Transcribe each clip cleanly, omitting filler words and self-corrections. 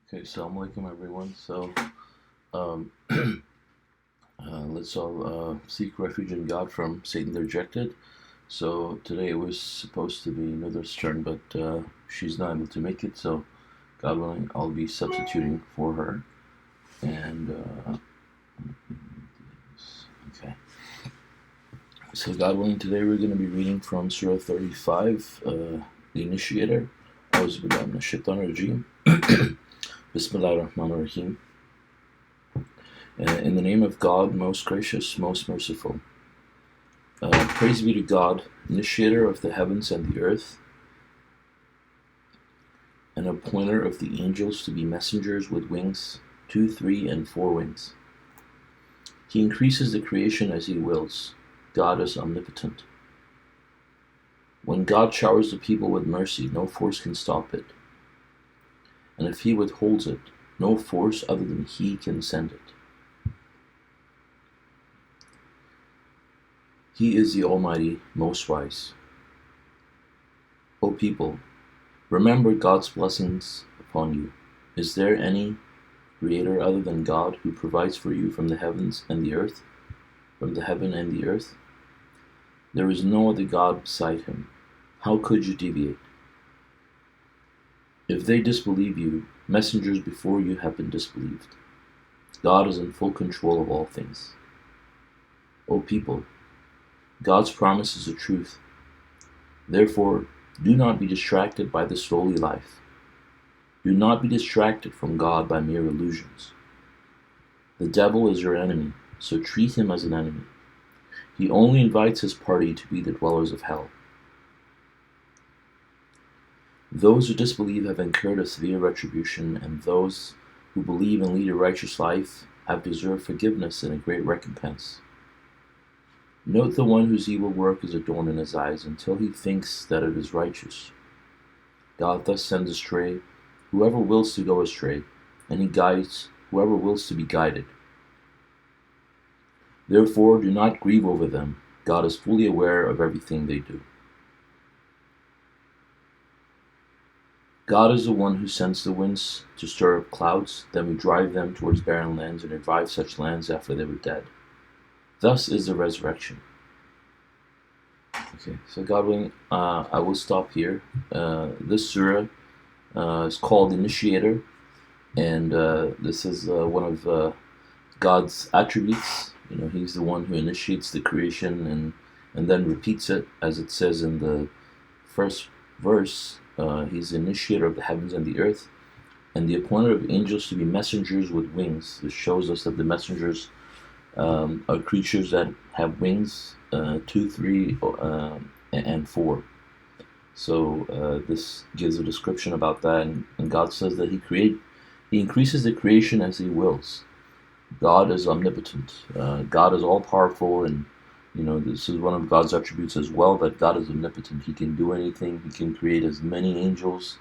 Okay, Salãmun Alaykum everyone. So, um, let's all seek refuge in God from Satan the rejected. So today it was supposed to be Nuther's turn, but she's not able to make it. So, God willing, I'll be substituting for her. And okay. So God willing, today we're going to be reading from Surah 35, the Initiator. Auzubillahi minash shaitanir rajim. Bismillahir Rahmanir Rahim. In the name of God, most gracious, most merciful. Praise be to God, initiator of the heavens and the earth, and appointer of the angels to be messengers with wings, 2, 3, and 4 wings. He increases the creation as he wills. God is omnipotent. When God showers the people with mercy, no force can stop it. And if he withholds it, no force other than he can send it. He is the Almighty, most wise. O people, remember God's blessings upon you. Is there any creator other than God who provides for you from the heavens and the earth, from the heaven and the earth? There is no other God beside him. How could you deviate? If they disbelieve you, messengers before you have been disbelieved. God is in full control of all things. O people, God's promise is the truth. Therefore, do not be distracted by this lowly life. Do not be distracted from God by mere illusions. The devil is your enemy, so treat him as an enemy. He only invites his party to be the dwellers of hell. Those who disbelieve have incurred a severe retribution, and those who believe and lead a righteous life have deserved forgiveness and a great recompense. Note the one whose evil work is adorned in his eyes until he thinks that it is righteous. God thus sends astray whoever wills to go astray, and he guides whoever wills to be guided. Therefore, do not grieve over them. God is fully aware of everything they do. God is the one who sends the winds to stir up clouds, then we drive them towards barren lands and revive such lands after they were dead. Thus is the resurrection. Okay, so God willing, I will stop here. This surah is called Initiator, and this is one of God's attributes. You know, he's the one who initiates the creation and then repeats it, as it says in the first verse. He's the initiator of the heavens and the earth, and the appointer of angels to be messengers with wings. This shows us that the messengers are creatures that have wings, 2, 3, and 4. So this gives a description about that, and God says that He increases the creation as He wills. God is omnipotent. God is all powerful, and you know, this is one of God's attributes as well, that God is omnipotent. He can do anything. He can create as many angels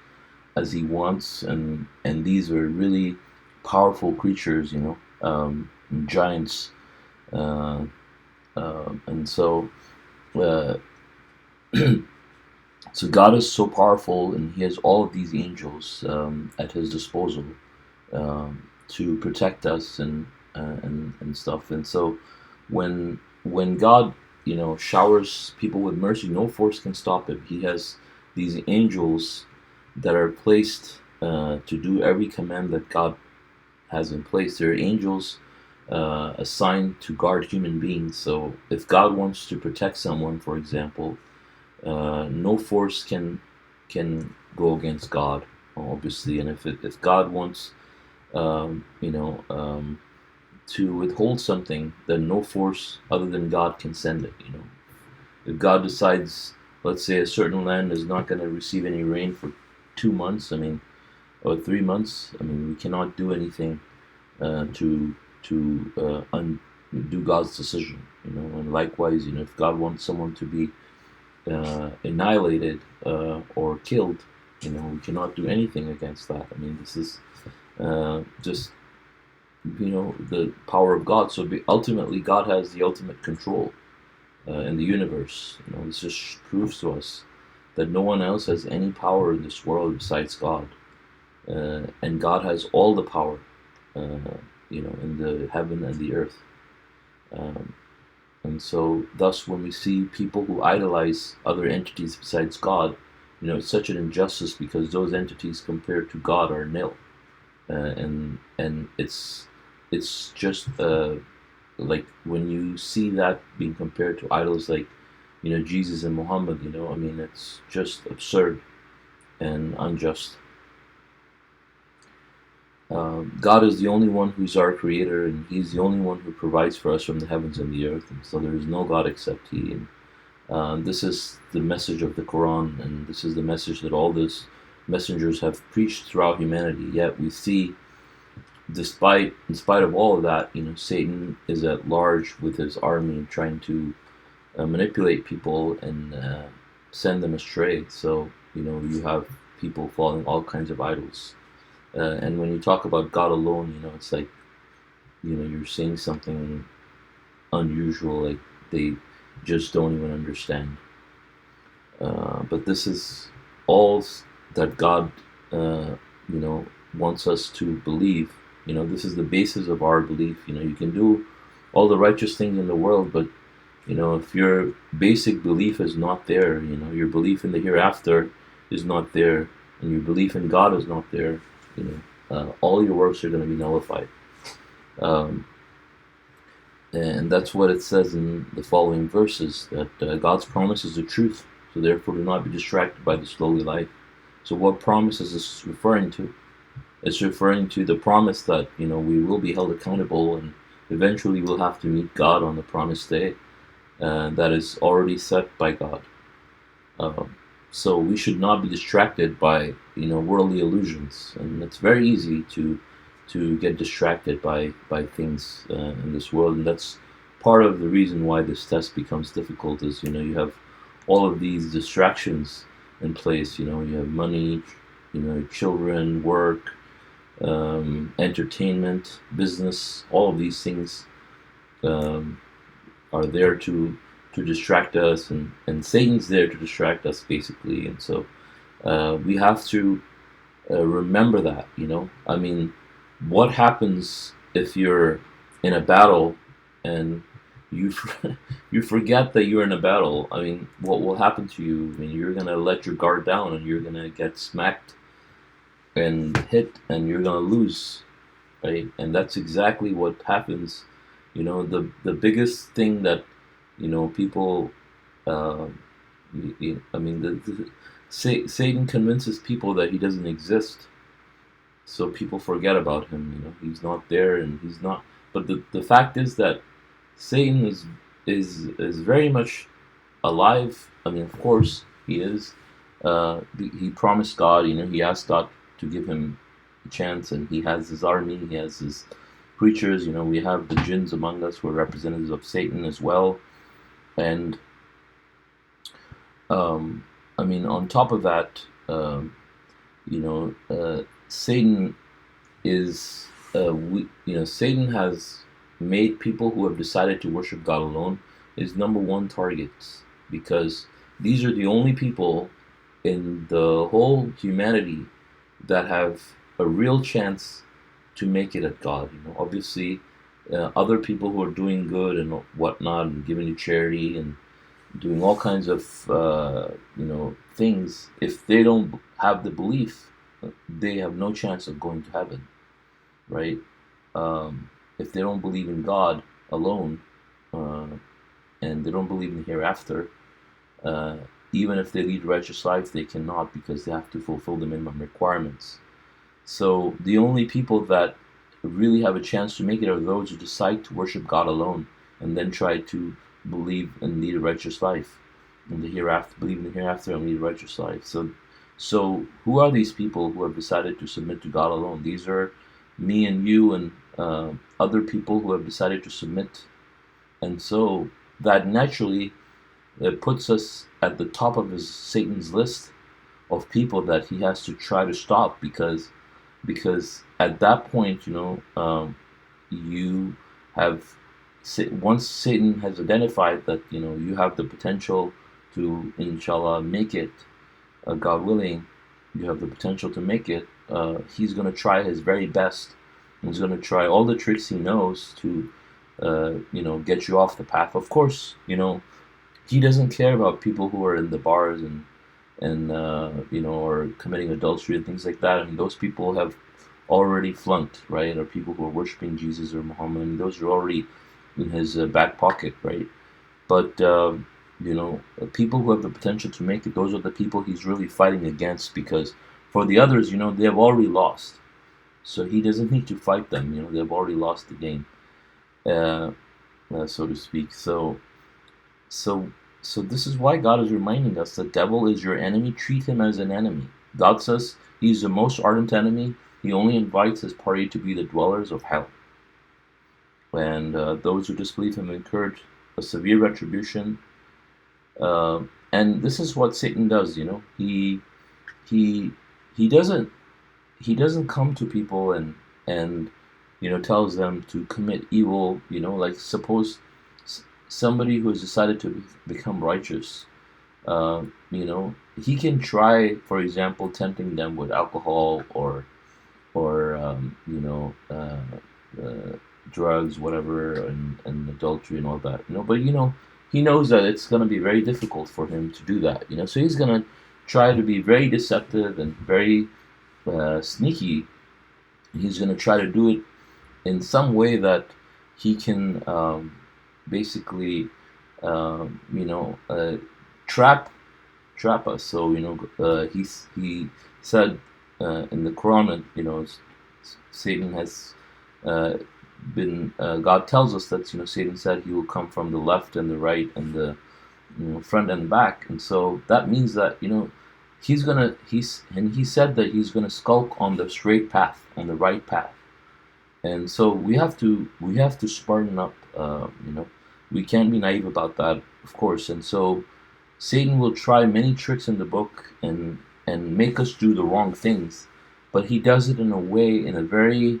as He wants, and these are really powerful creatures, you know, giants. And so so God is so powerful, and He has all of these angels at His disposal to protect us and stuff. And so when God, you know, showers people with mercy, no force can stop Him. He has these angels that are placed to do every command that God has in place. There are angels assigned to guard human beings. So if God wants to protect someone, for example, no force can go against God, obviously. And if God wants, you know, to withhold something, then no force other than God can send it. You know, if God decides, let's say, a certain land is not going to receive any rain for 2 months, I mean, or 3 months, I mean, we cannot do anything to undo God's decision. You know, and likewise, you know, if God wants someone to be annihilated or killed, you know, we cannot do anything against that. I mean, this is just, you know, the power of God. So ultimately, God has the ultimate control in the universe. You know, this just proves to us that no one else has any power in this world besides God. and God has all the power, in the heaven and the earth. Um, and so, thus, when we see people who idolize other entities besides God, it's such an injustice because those entities compared to God are nil, and it's just like when you see that being compared to idols like Jesus and Muhammad. It's just absurd and unjust. God is the only one who's our creator, and He's the only one who provides for us from the heavens and the earth. And so there is no God except He. And this is the message of the Quran, and this is the message that all these messengers have preached throughout humanity. Yet we see, in spite of all of that, Satan is at large with his army, trying to manipulate people and send them astray. So you have people following all kinds of idols. And when you talk about God alone, it's like, you're saying something unusual, like they just don't even understand. But this is all that God, wants us to believe. This is the basis of our belief. You can do all the righteous things in the world, but if your basic belief is not there, your belief in the hereafter is not there, and your belief in God is not there, all your works are going to be nullified. And that's what it says in the following verses, that God's promise is the truth, so therefore do not be distracted by this lowly life. So what promise is this referring to? It's referring to the promise that we will be held accountable, and eventually we'll have to meet God on the promised day that is already set by God. So we should not be distracted by worldly illusions, and it's very easy to get distracted by things in this world, and that's part of the reason why this test becomes difficult. Is you have all of these distractions in place. You have money, children, work, entertainment, business. All of these things are there to distract us, and Satan's there to distract us, basically. And so we have to remember that. What happens if you're in a battle and you you forget that you're in a battle? What will happen to you? You're gonna let your guard down, and you're gonna get smacked and hit, and you're gonna lose, right? And that's exactly what happens. The biggest thing that people. Satan convinces people that he doesn't exist, so people forget about him. He's not there, and he's not. But the fact is that Satan is very much alive. Of course he is. He promised God. He asked God to give him a chance, and he has his army. He has his preachers. We have the jinns among us who are representatives of Satan as well. And on top of that, Satan is, Satan has made people who have decided to worship God alone his number one targets, because these are the only people in the whole humanity that have a real chance to make it at God. Obviously, other people who are doing good and whatnot, and giving to charity and doing all kinds of things, if they don't have the belief, they have no chance of going to heaven, right? If they don't believe in God alone, and they don't believe in the hereafter, even if they lead righteous lives, they cannot, because they have to fulfill the minimum requirements. So the only people that really have a chance to make it are those who decide to worship God alone, and then try to believe and lead a righteous life in the hereafter, believe in the hereafter and lead a righteous life. So who are these people who have decided to submit to God alone? These are me and you and other people who have decided to submit. And so that naturally puts us at the top of Satan's list of people that he has to try to stop, because at that point, you have, once Satan has identified that you have the potential to, inshallah, make it, God willing, you have the potential to make it, he's going to try his very best. He's going to try all the tricks he knows to, get you off the path. Of course, he doesn't care about people who are in the bars and or committing adultery and things like that. I mean, those people have already flunked, right? Or people who are worshiping Jesus or Muhammad. I mean, those are already in his back pocket, right? But people who have the potential to make it, those are the people he's really fighting against. Because for the others, they have already lost, so he doesn't need to fight them. They've already lost the game, uh, so to speak. So, so this is why God is reminding us the devil is your enemy. Treat him as an enemy. God says he's the most ardent enemy. He only invites his party to be the dwellers of hell. And those who disbelieve him incurred a severe retribution. And this is what Satan does. He he doesn't come to people and tells them to commit evil. Like suppose somebody who has decided to become righteous. He can try, for example, tempting them with alcohol or drugs, whatever, and adultery and all that. But he knows that it's going to be very difficult for him to do that. So he's going to try to be very deceptive and very sneaky. He's going to try to do it in some way that he can basically, trap us. So he said in the Quran, Satan has been. God tells us that Satan said he will come from the left and the right and the front and back, and so that means that he said that he's gonna skulk on the straight path, on the right path. And so we have to smarten up. We can't be naive about that, of course. And so Satan will try many tricks in the book and make us do the wrong things, but he does it in a way, in a very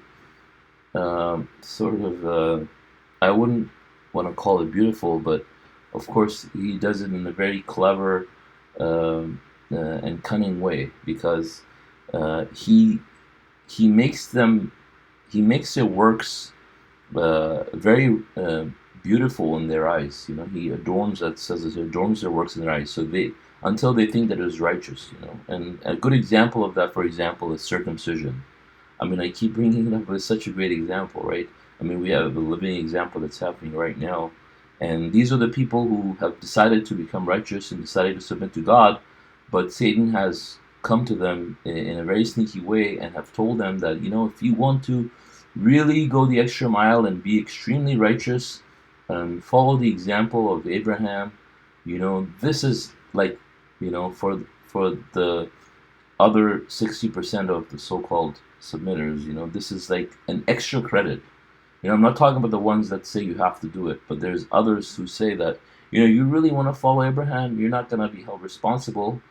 sort of I wouldn't want to call it beautiful, but of course he does it in a very clever and cunning way, because he makes them he makes their works very beautiful in their eyes. He adorns, that says it, adorns their works in their eyes, so they until they think that it is righteous. And a good example of that, for example, is circumcision. I mean, I keep bringing it up, but it's such a great example, right? I mean, we have a living example that's happening right now, and these are the people who have decided to become righteous and decided to submit to God, but Satan has come to them in a very sneaky way and have told them that if you want to really go the extra mile and be extremely righteous and follow the example of Abraham, this is like for the other 60% of the so-called submitters, this is like an extra credit. I'm not talking about the ones that say you have to do it, but there's others who say that you really want to follow Abraham, you're not going to be held responsible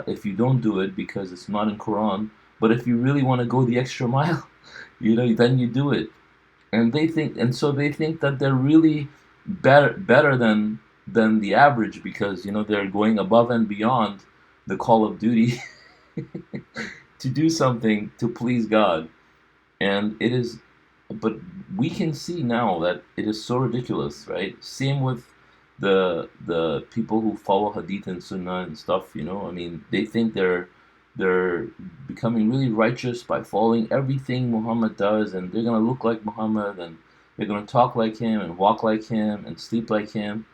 if you don't do it because it's not in Quran. But if you really want to go the extra mile, then you do it. And so they think that they're really better than the average, because they're going above and beyond the call of duty to do something to please God. And it is, but we can see now that it is so ridiculous, right? Same with the people who follow Hadith and Sunnah and stuff. I mean, they think they're becoming really righteous by following everything Muhammad does, and they're gonna look like Muhammad, and they're gonna talk like him, and walk like him, and sleep like him,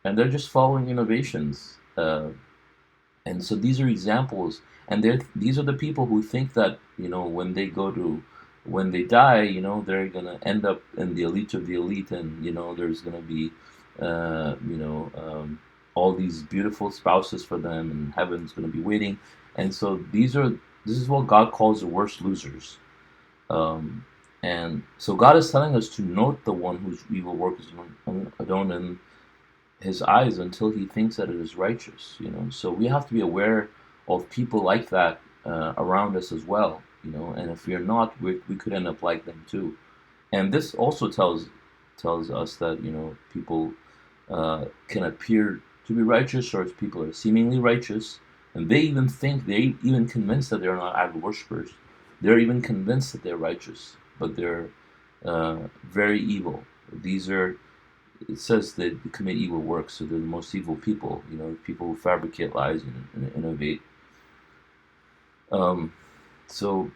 and they're just following innovations. And so these are examples, and these are the people who think that when they die, they're gonna end up in the elite of the elite, and there's gonna be all these beautiful spouses for them, and heaven's gonna be waiting. And so this is what God calls the worst losers. And so God is telling us to note the one whose evil work is adorned in his eyes until he thinks that it is righteous. So we have to be aware of people like that around us as well. And if we're not, we could end up like them too. And this also tells us that people can appear to be righteous, or people are seemingly righteous, And they're even convinced that they're not idol worshippers. They're even convinced that they're righteous, but they're very evil. These are, it says they commit evil works, so they're the most evil people. People who fabricate lies and innovate. Um,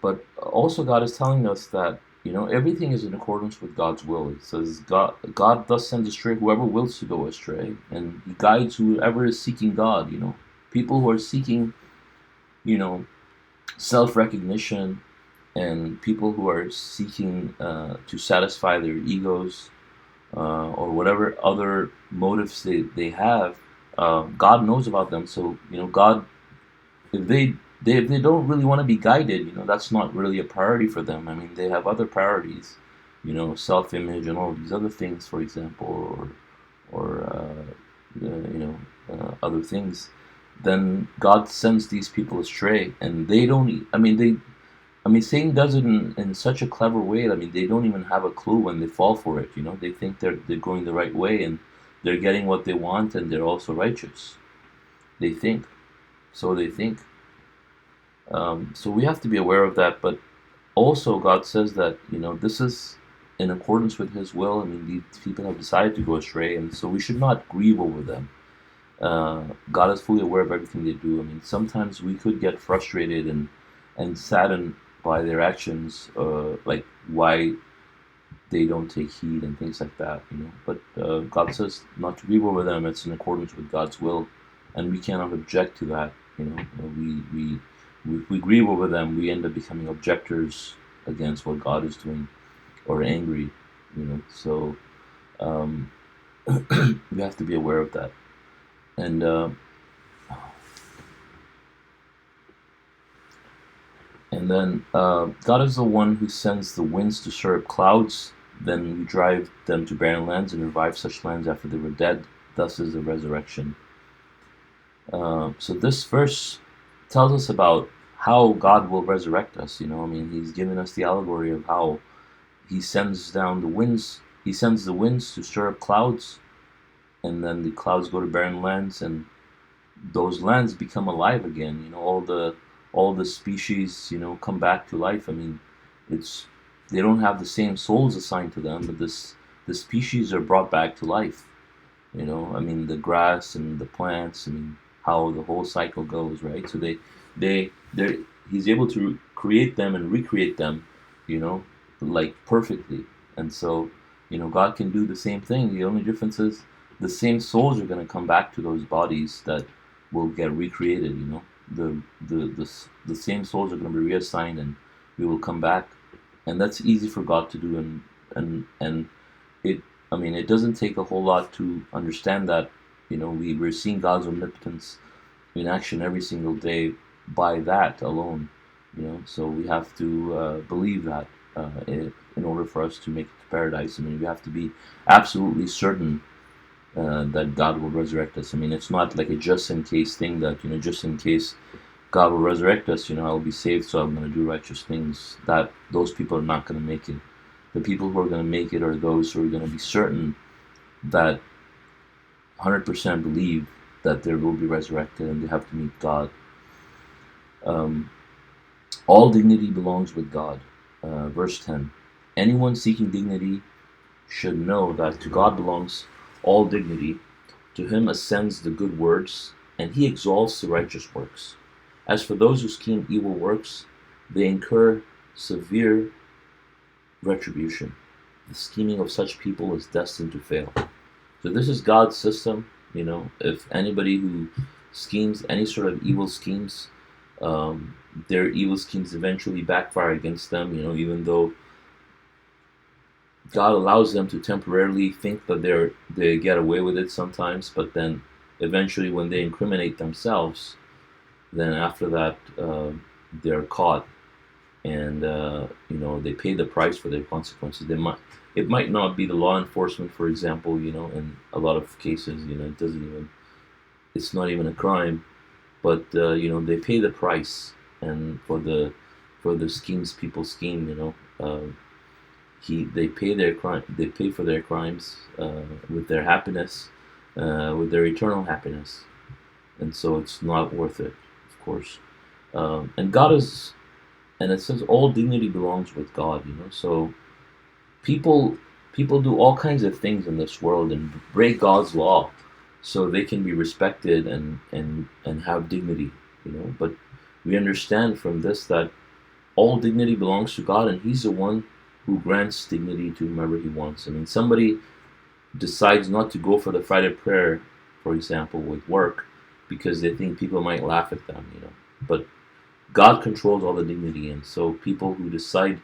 but also God is telling us that everything is in accordance with God's will. It says God thus sends astray whoever wills to go astray, and He guides whoever is seeking God. People who are seeking you know self-recognition, and people who are seeking to satisfy their egos, or whatever other motives they have. God knows about them. So God, if they don't really want to be guided, that's not really a priority for them. I mean, they have other priorities, self-image and all of these other things, for example, or other things. Then God sends these people astray, and they don't. I mean, Satan does it in such a clever way. I mean, they don't even have a clue when they fall for it. They think they're going the right way, and they're getting what they want, and they're also righteous. They think. So they think. So we have to be aware of that. But also, God says that this is in accordance with His will. I mean, these people have decided to go astray, and so we should not grieve over them. God is fully aware of everything they do. I mean, sometimes we could get frustrated and saddened by their actions, like why they don't take heed and things like that. But God says not to grieve over them. It's in accordance with God's will, and we cannot object to that. If we grieve over them, we end up becoming objectors against what God is doing, or angry. So we have to be aware of that. And then God is the one who sends the winds to stir up clouds. Then we drive them to barren lands and revive such lands after they were dead. Thus is the resurrection. So this verse tells us about how God will resurrect us. He's given us the allegory of how He sends down the winds. He sends the winds to stir up clouds, and then the clouds go to barren lands, and those lands become alive again. All the species, come back to life. I mean, they don't have the same souls assigned to them, but the species are brought back to life. I mean, the grass and the plants. I mean, how the whole cycle goes, right? So He's able to create them and recreate them, like perfectly. And so, God can do the same thing. The only difference is the same souls are going to come back to those bodies that will get recreated. The same souls are going to be reassigned, and we will come back, and that's easy for God to do. And it doesn't take a whole lot to understand that. We're seeing God's omnipotence in action every single day by that alone. So we have to believe that in order for us to make it to paradise. I mean, we have to be absolutely certain that God will resurrect us. I mean, it's not like a just in case thing that just in case God will resurrect us, I'll be saved, so I'm going to do righteous things. That those people are not going to make it. The people who are going to make it are those who are going to be certain that 100% believe that they will be resurrected, and they have to meet God. All dignity belongs with God. Verse 10. Anyone seeking dignity should know that to God belongs all dignity. To Him ascends the good words, and He exalts the righteous works. As for those who scheme evil works, they incur severe retribution. The scheming of such people is destined to fail. So this is God's system. If anybody who schemes any sort of evil schemes, their evil schemes eventually backfire against them. Even though God allows them to temporarily think that they get away with it sometimes, but then eventually when they incriminate themselves, then after that they're caught, and they pay the price for their consequences. It might not be the law enforcement, for example. In a lot of cases, it's not even a crime, but they pay the price, and for the schemes people scheme. They pay for their crimes with their happiness, with their eternal happiness, and so it's not worth it. course. And God is, and it says all dignity belongs with God. So people people do all kinds of things in this world and break God's law, so they can be respected and have dignity. But we understand from this that all dignity belongs to God, and He's the one who grants dignity to whomever He wants. I mean, somebody decides not to go for the Friday prayer, for example, with work, because they think people might laugh at them. But God controls all the dignity, and so people who decide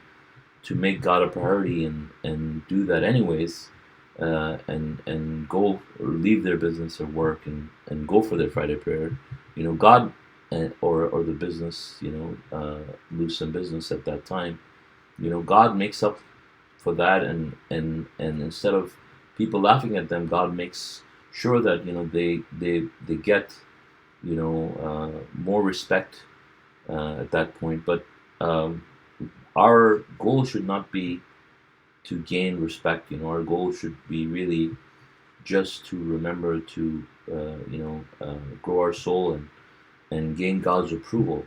to make God a priority and do that anyways, and go or leave their business or work and go for their Friday prayer, God, or the business, lose some business at that time. God makes up for that, and instead of people laughing at them, God makes sure that they get more respect at that point. But our goal should not be to gain respect. Our goal should be really just to remember to grow our soul and gain God's approval,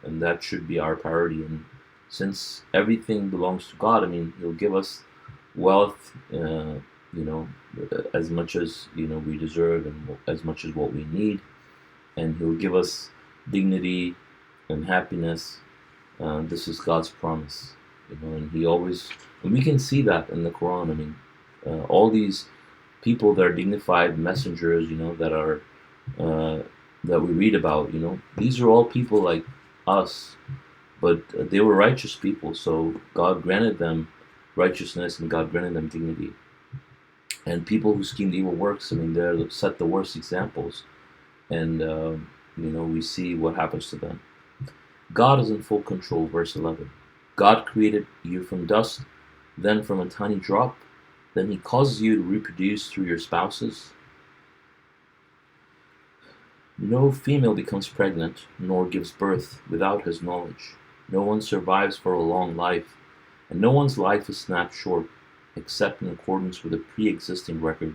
and that should be our priority. And since everything belongs to God, I mean, He'll give us wealth, as much as we deserve, and as much as what we need, and He'll give us dignity and happiness. This is God's promise, and and we can see that in the Quran. I mean, all these people that are dignified messengers, that are that we read about, these are all people like us, but they were righteous people, so God granted them righteousness and God granted them dignity. And people who schemed evil works, I mean, they're set the worst examples, and we see what happens to them. God is in full control, verse 11. God created you from dust, then from a tiny drop, then He causes you to reproduce through your spouses. No female becomes pregnant, nor gives birth without His knowledge. No one survives for a long life, and no one's life is snapped short, except in accordance with a pre-existing record.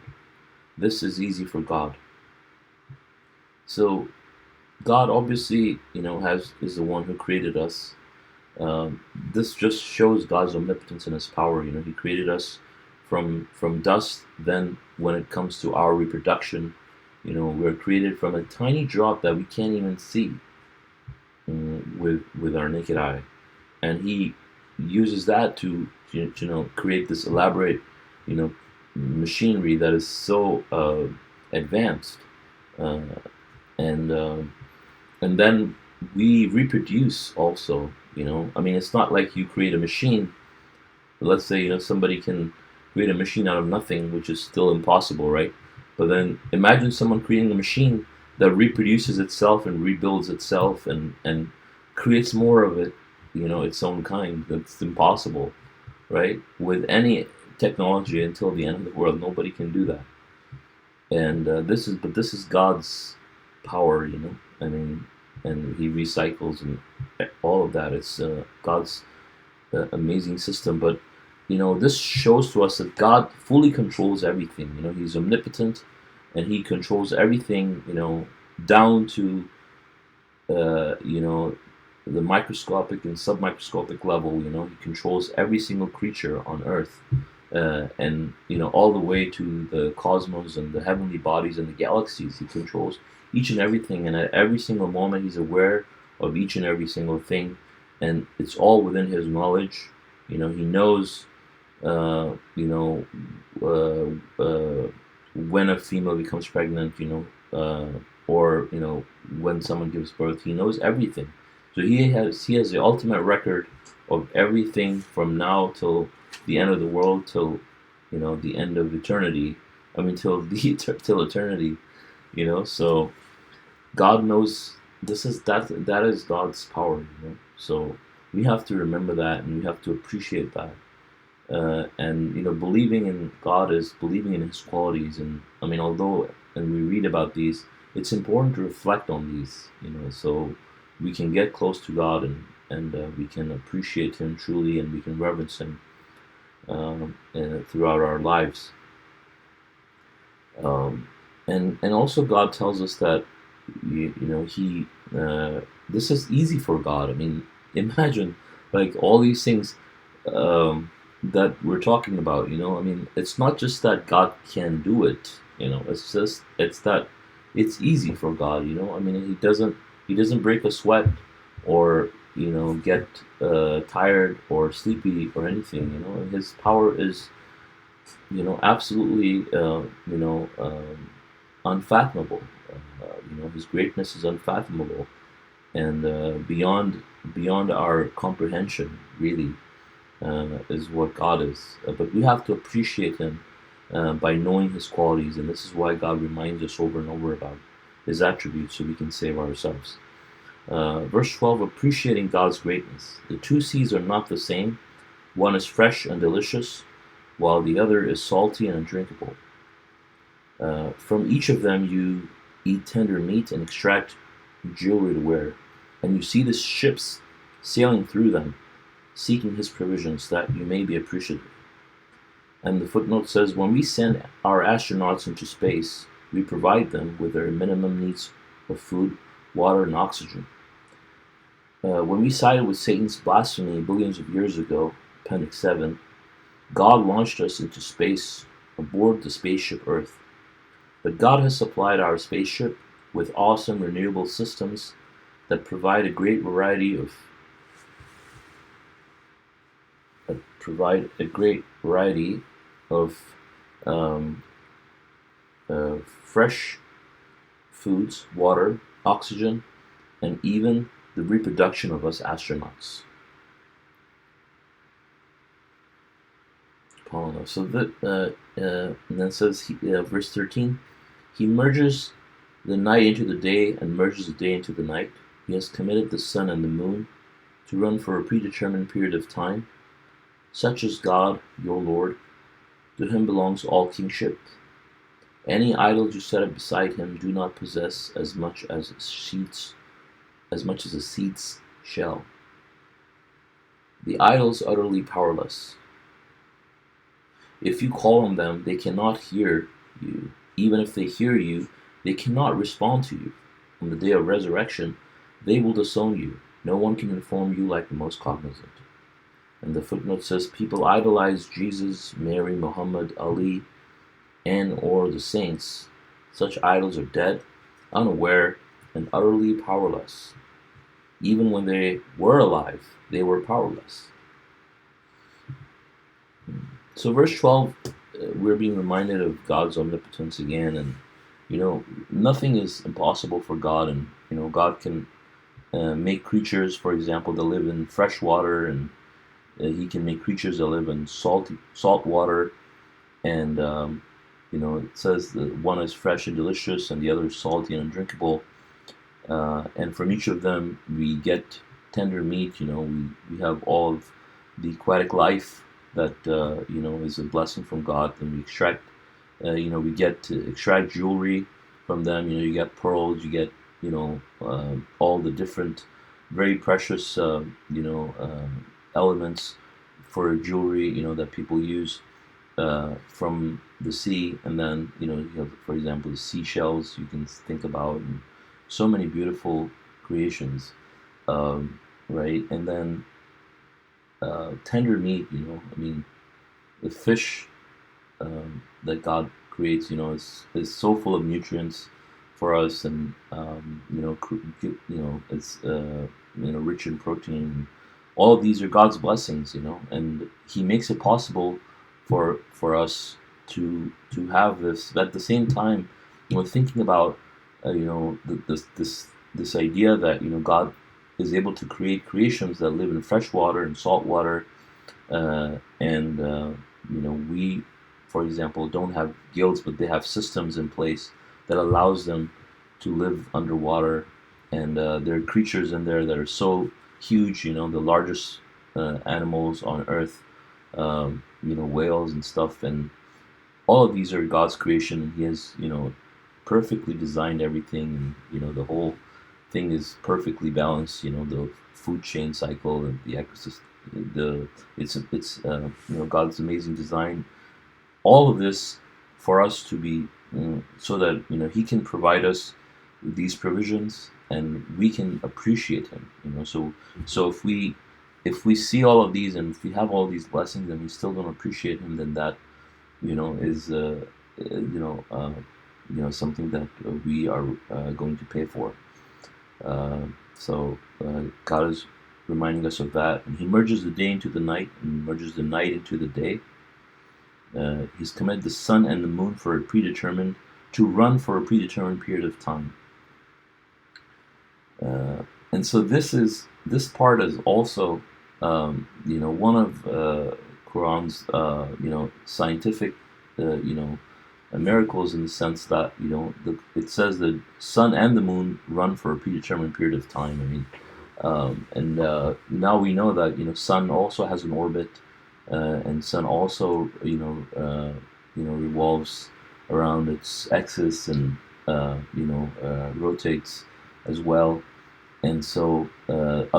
This is easy for God. So, God obviously, is the one who created us. This just shows God's omnipotence and His power. He created us from dust. Then, when it comes to our reproduction, we're created from a tiny drop that we can't even see with our naked eye, and He uses that to create this elaborate machinery that is so advanced, and then we reproduce also. I mean, it's not like you create a machine. Let's say somebody can create a machine out of nothing, which is still impossible, right? But then imagine someone creating a machine that reproduces itself and rebuilds itself and creates more of it, its own kind. That's impossible, right? With any technology until the end of the world, nobody can do that. And this is God's power, I mean, and He recycles and all of that. It's God's amazing system. But this shows to us that God fully controls everything. He's omnipotent, and He controls everything. Down to the microscopic and submicroscopic level. He controls every single creature on Earth, and all the way to the cosmos and the heavenly bodies and the galaxies. He controls each and everything, and at every single moment He's aware of each and every single thing, and it's all within His knowledge. He knows when a female becomes pregnant, or when someone gives birth. He knows everything. So he has the ultimate record of everything from now till the end of the world, till the end of eternity. I mean, till eternity. So God knows. That is God's power. So we have to remember that, and we have to appreciate that. And believing in God is believing in His qualities. And I mean, and we read about these, it's important to reflect on these, so we can get close to God, and we can appreciate Him truly, and we can reverence Him throughout our lives. And also God tells us that He Uh, this is easy for God. I mean, imagine like all these things that we're talking about. I mean, it's not just that God can do it. It's that it's easy for God. I mean, he doesn't break a sweat or get tired or sleepy or anything. His power is absolutely unfathomable. His greatness is unfathomable and beyond our comprehension. Really, is what God is. But we have to appreciate Him by knowing His qualities, and this is why God reminds us over and over about His attributes, so we can save ourselves. Verse 12: appreciating God's greatness. The two seas are not the same. One is fresh and delicious, while the other is salty and undrinkable. From each of them you eat tender meat and extract jewelry to wear, and you see the ships sailing through them, seeking His provisions, that you may be appreciative. And the footnote says, when we send our astronauts into space, we provide them with their minimum needs of food, water, and oxygen. When we sided with Satan's blasphemy billions of years ago, Appendix 7, God launched us into space aboard the spaceship Earth. But God has supplied our spaceship with awesome renewable systems that provide a great variety of fresh foods, water, oxygen, and even the reproduction of us astronauts. So that and then it says verse 13, He merges the night into the day and merges the day into the night. He has committed the sun and the moon to run for a predetermined period of time. Such is God, your Lord. To Him belongs all kingship. Any idols you set up beside Him do not possess as much as a seed's shell. The idols utterly powerless. If you call on them, they cannot hear you. Even if they hear you, they cannot respond to you. On the day of resurrection, they will disown you. No one can inform you like the most cognizant. And the footnote says, people idolize Jesus, Mary, Muhammad, Ali, and or the saints. Such idols are dead, unaware, and utterly powerless. Even when they were alive, they were powerless. So verse 12, we're being reminded of God's omnipotence again, and nothing is impossible for God, and God can make creatures, for example, that live in fresh water, and He can make creatures that live in salt water, and it says that one is fresh and delicious, and the other is salty and undrinkable, and from each of them we get tender meat. We have all of the aquatic life that is a blessing from God. Then we extract, we get to extract jewelry from them. You get pearls, you get all the different very precious elements for jewelry that people use from the sea. And then you have, for example, the seashells you can think about, and so many beautiful creations, right? And then tender meat, I mean, the fish that God creates, is so full of nutrients for us, and it's rich in protein. All of these are God's blessings, and He makes it possible for us to have this. But at the same time, thinking about this idea that God is able to create creations that live in fresh water and salt water, and we, for example, don't have gills, but they have systems in place that allows them to live underwater, and there are creatures in there that are so huge, the largest animals on earth, whales and stuff, and all of these are God's creation. He has perfectly designed everything, and the whole thing is perfectly balanced. The food chain cycle and the ecosystem, it's God's amazing design. All of this for us to be so that He can provide us these provisions, and we can appreciate Him. So if we see all of these, and if we have all these blessings, and we still don't appreciate Him, then that is something that we are going to pay for. So God is reminding us of that, and He merges the day into the night, and merges the night into the day. He's commanded the sun and the moon to run for a predetermined period of time. And so this part is also one of Quran's scientific miracles, in the sense that it says the sun and the moon run for a predetermined period of time. I mean, and now we know that sun also has an orbit, and sun also revolves around its axis, and rotates as well. And so the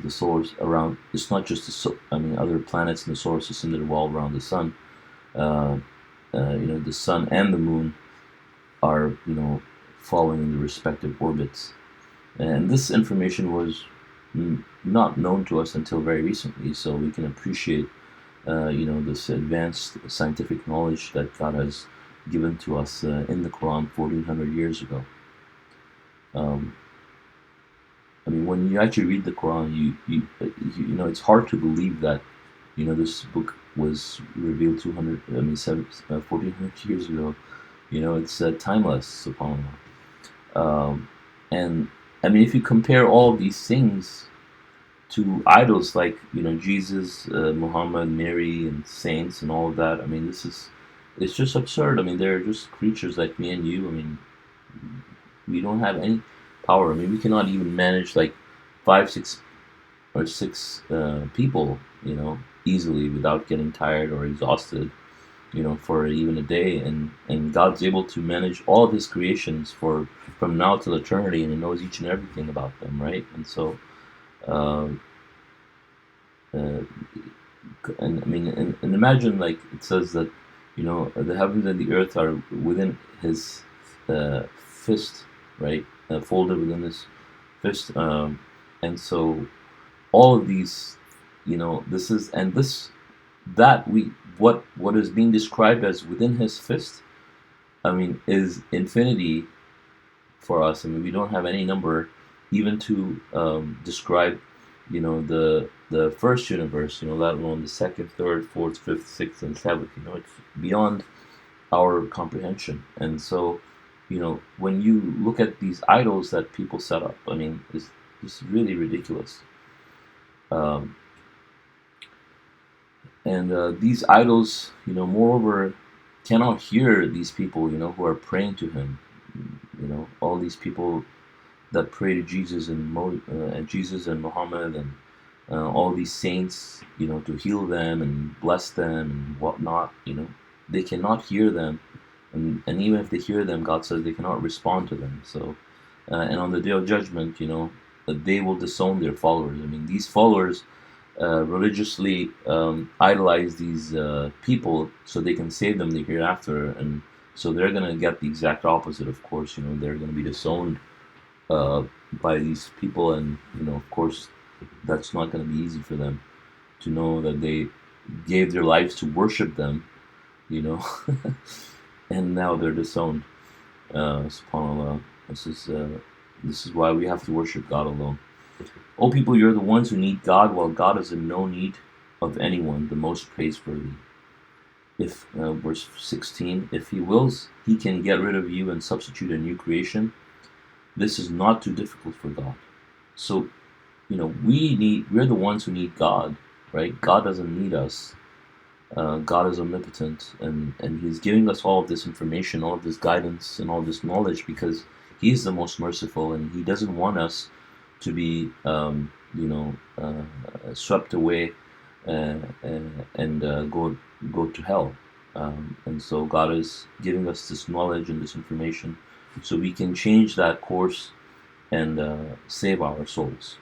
solar around, it's not just other planets in the solar system that revolve around the sun. The sun and the moon are following in the respective orbits, and this information was not known to us until very recently. So we can appreciate this advanced scientific knowledge that God has given to us in the Quran 1400 years ago. I mean, when you actually read the Quran, it's hard to believe that this book was revealed 1400 years ago. It's timeless, subhanAllah. And I mean, if you compare all these things to idols like Jesus, Muhammad, Mary, and saints, and all of that, I mean, it's just absurd. I mean, they're just creatures like me and you. I mean, we don't have any power. I mean, we cannot even manage like 5, 6, or 6 people, easily, without getting tired or exhausted, for even a day. And God's able to manage all of His creations from now till eternity, and He knows each and everything about them, right? And so, and I mean, and imagine, like it says that the heavens and the earth are within His fist, right? Folded within His fist, and so all of these, this is, and this, that what is being described as within His fist, I mean, is infinity for us. I mean, we don't have any number even to describe the first universe, let alone the second, third, fourth, fifth, sixth, and seventh. It's beyond our comprehension. And so when you look at these idols that people set up, I mean, it's really ridiculous. And these idols, moreover, cannot hear these people, who are praying to Him. All these people that pray to Jesus and Jesus and Muhammad, and all these saints, to heal them and bless them and whatnot. They cannot hear them, and even if they hear them, God says they cannot respond to them. So, and on the Day of Judgment, they will disown their followers. I mean, these followers religiously idolize these people so they can save them the hereafter, and so they're going to get the exact opposite. Of course, they're going to be disowned by these people, and of course, that's not going to be easy for them to know that they gave their lives to worship them, and now they're disowned. SubhanAllah. This is why we have to worship God alone. O people, you're the ones who need God, while God is in no need of anyone, the most praiseworthy. If verse 16, if He wills, He can get rid of you and substitute a new creation. This is not too difficult for God. So, we're the ones who need God, right? God doesn't need us. God is omnipotent, and He's giving us all of this information, all of this guidance, and all of this knowledge, because He is the most merciful, and He doesn't want us to be, swept away and go to hell. And so God is giving us this knowledge and this information, so we can change that course and save our souls.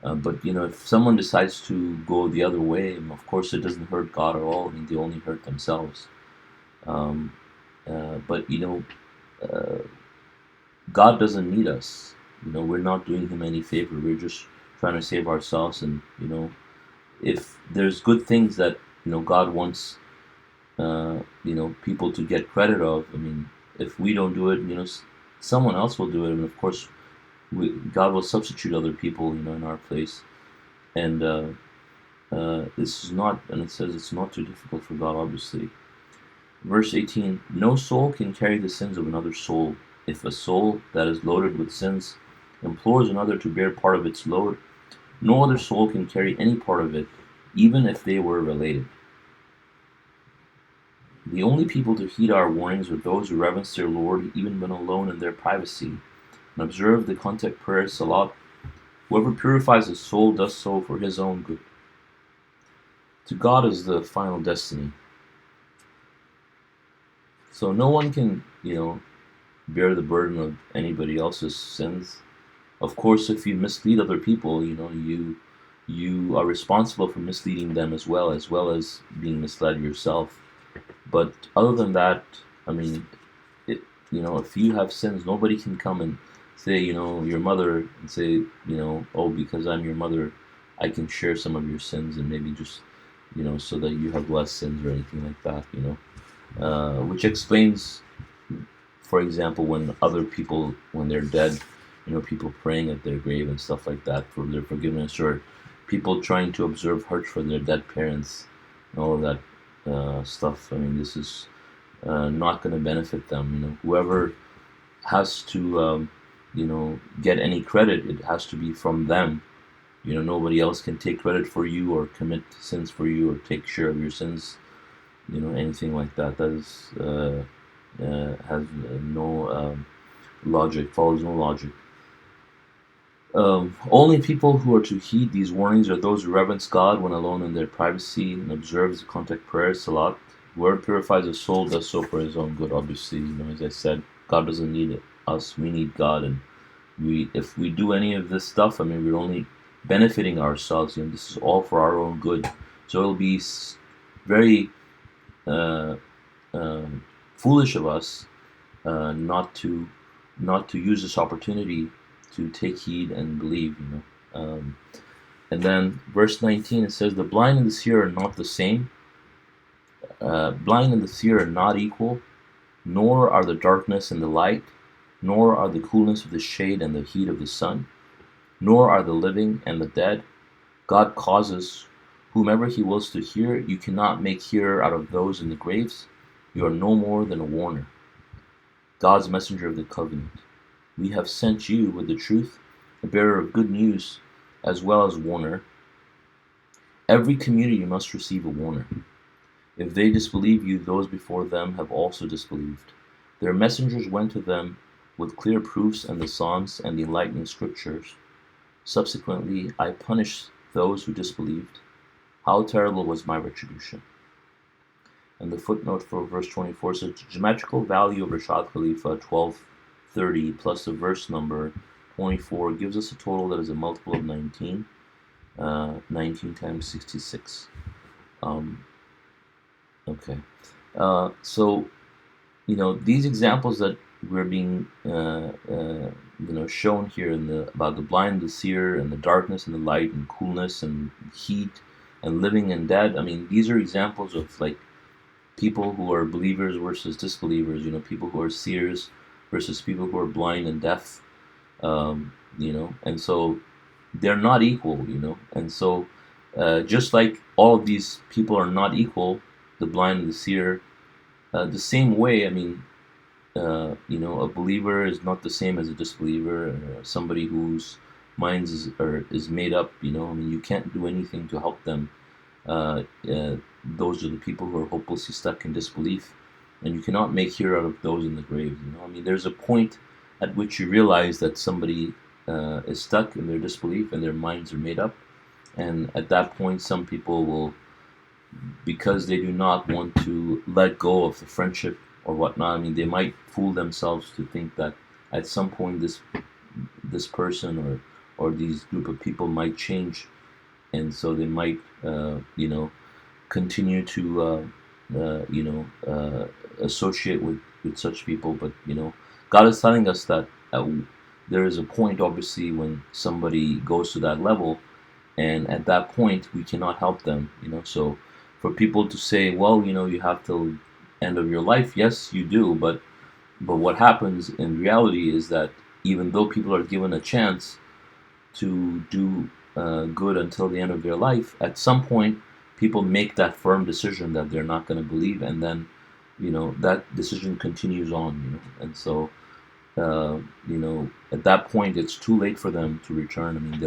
But if someone decides to go the other way, of course it doesn't hurt God at all. I mean, they only hurt themselves. But uh, God doesn't need us. We're not doing Him any favor. We're just trying to save ourselves. And if there's good things that God wants people to get credit of. I mean, if we don't do it, someone else will do it, and of course, God will substitute other people, in our place. And this is not, and it says it's not too difficult for God, obviously. Verse 18: No soul can carry the sins of another soul. If a soul that is loaded with sins implores another to bear part of its load, no other soul can carry any part of it, even if they were related. The only people to heed our warnings are those who reverence their Lord even when alone in their privacy, and observe the contact prayer salat. Whoever purifies his soul does so for his own good. To God is the final destiny. So no one can, bear the burden of anybody else's sins. Of course, if you mislead other people, you are responsible for misleading them as well as being misled yourself. But other than that, I mean, if you have sins, nobody can come and say, your mother, and say, oh, because I'm your mother, I can share some of your sins and maybe just, so that you have less sins or anything like that, which explains, for example, when other people, when they're dead, people praying at their grave and stuff like that for their forgiveness, or people trying to observe Hajj for their dead parents, and all of that stuff. I mean, this is not going to benefit them. Whoever has to, get any credit, it has to be from them. Nobody else can take credit for you or commit sins for you or take share of your sins. Anything like that. That is has no logic. Follows no logic. Only people who are to heed these warnings are those who reverence God when alone in their privacy and observes the contact prayer, salat. Whoever purifies his soul does so for his own good. Obviously, as I said, God doesn't need us. We need God, and if we do any of this stuff, I mean, we're only benefiting ourselves. This is all for our own good. So it'll be very uh, foolish of us not to use this opportunity to take heed and believe. And then verse 19, it says, the blind and the seer are not the same. Blind and the seer are not equal, nor are the darkness and the light, nor are the coolness of the shade and the heat of the sun, nor are the living and the dead. God causes whomever he wills to hear. You cannot make hearer out of those in the graves. You are no more than a warner, God's messenger of the covenant. We have sent you with the truth, a bearer of good news, as well as warner. Every community must receive a warner. If they disbelieve you, those before them have also disbelieved. Their messengers went to them with clear proofs and the Psalms and the enlightening scriptures. Subsequently, I punished those who disbelieved. How terrible was my retribution. And the footnote for verse 24 says, the geometrical value of Rashad Khalifa 1230 plus the verse number 24 gives us a total that is a multiple of 19. 19 times 66. Okay. So, these examples that we're being, shown here about the blind, the seer, and the darkness and the light and coolness and heat and living and dead. I mean, these are examples of like people who are believers versus disbelievers. People who are seers versus people who are blind and deaf. And so they're not equal. And so just like all of these people are not equal, the blind and the seer, the same way, I mean, a believer is not the same as a disbeliever, somebody whose mind is made up. I mean, you can't do anything to help them. Those are the people who are hopelessly stuck in disbelief, and you cannot make hero out of those in the grave. I mean, there's a point at which you realize that somebody is stuck in their disbelief and their minds are made up, and at that point, some people will, because they do not want to let go of the friendship or whatnot. I mean, they might fool themselves to think that at some point this person or these group of people might change, and so they might continue to associate with such people. But God is telling us that there is a point, obviously, when somebody goes to that level, and at that point we cannot help them. So for people to say, well, you have till end of your life, yes, you do, but what happens in reality is that even though people are given a chance to do good until the end of their life, at some point people make that firm decision that they're not going to believe, and then that decision continues on. And so uh, at that point it's too late for them to return. I mean,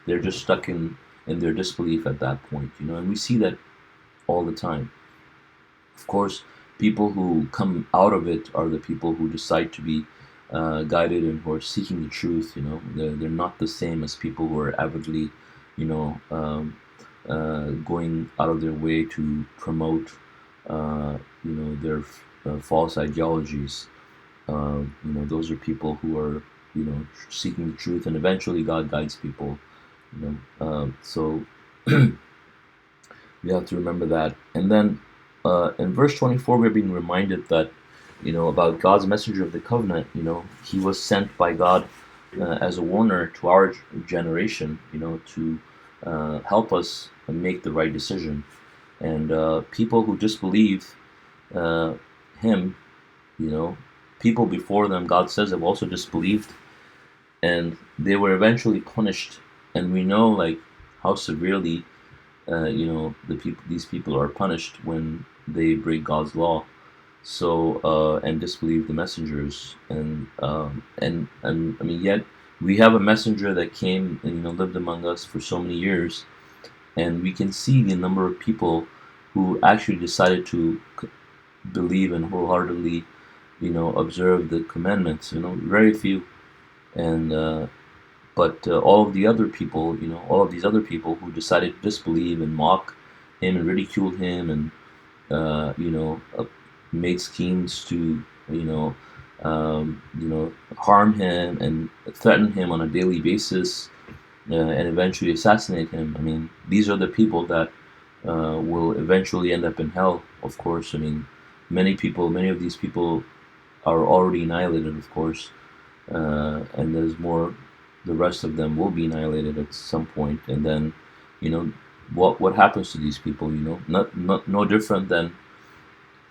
they're just stuck in their disbelief at that point. And we see that all the time. Of course, people who come out of it are the people who decide to be guided and who are seeking the truth. They're not the same as people who are avidly, going out of their way to promote, their false ideologies. Those are people who are, seeking the truth, and eventually God guides people. So we have to remember that. And then in verse 24, we're being reminded that, about God's messenger of the covenant. He was sent by God as a warner to our generation, to help us make the right decision. And people who disbelieve uh, him, people before them, God says, have also disbelieved, and they were eventually punished. And we know, like, how severely these people are punished when they break God's law. So and disbelieve the messengers, and I mean, yet we have a messenger that came and lived among us for so many years, and we can see the number of people who actually decided to believe and wholeheartedly observe the commandments. Very few. And but all of the other people, all of these other people who decided to disbelieve and mock him and ridicule him, and made schemes to harm him and threaten him on a daily basis, and eventually assassinate him. I mean, these are the people that will eventually end up in hell. Of course, I mean, many of these people are already annihilated, of course, and there's more. The rest of them will be annihilated at some point, and then, what happens to these people? Not no different than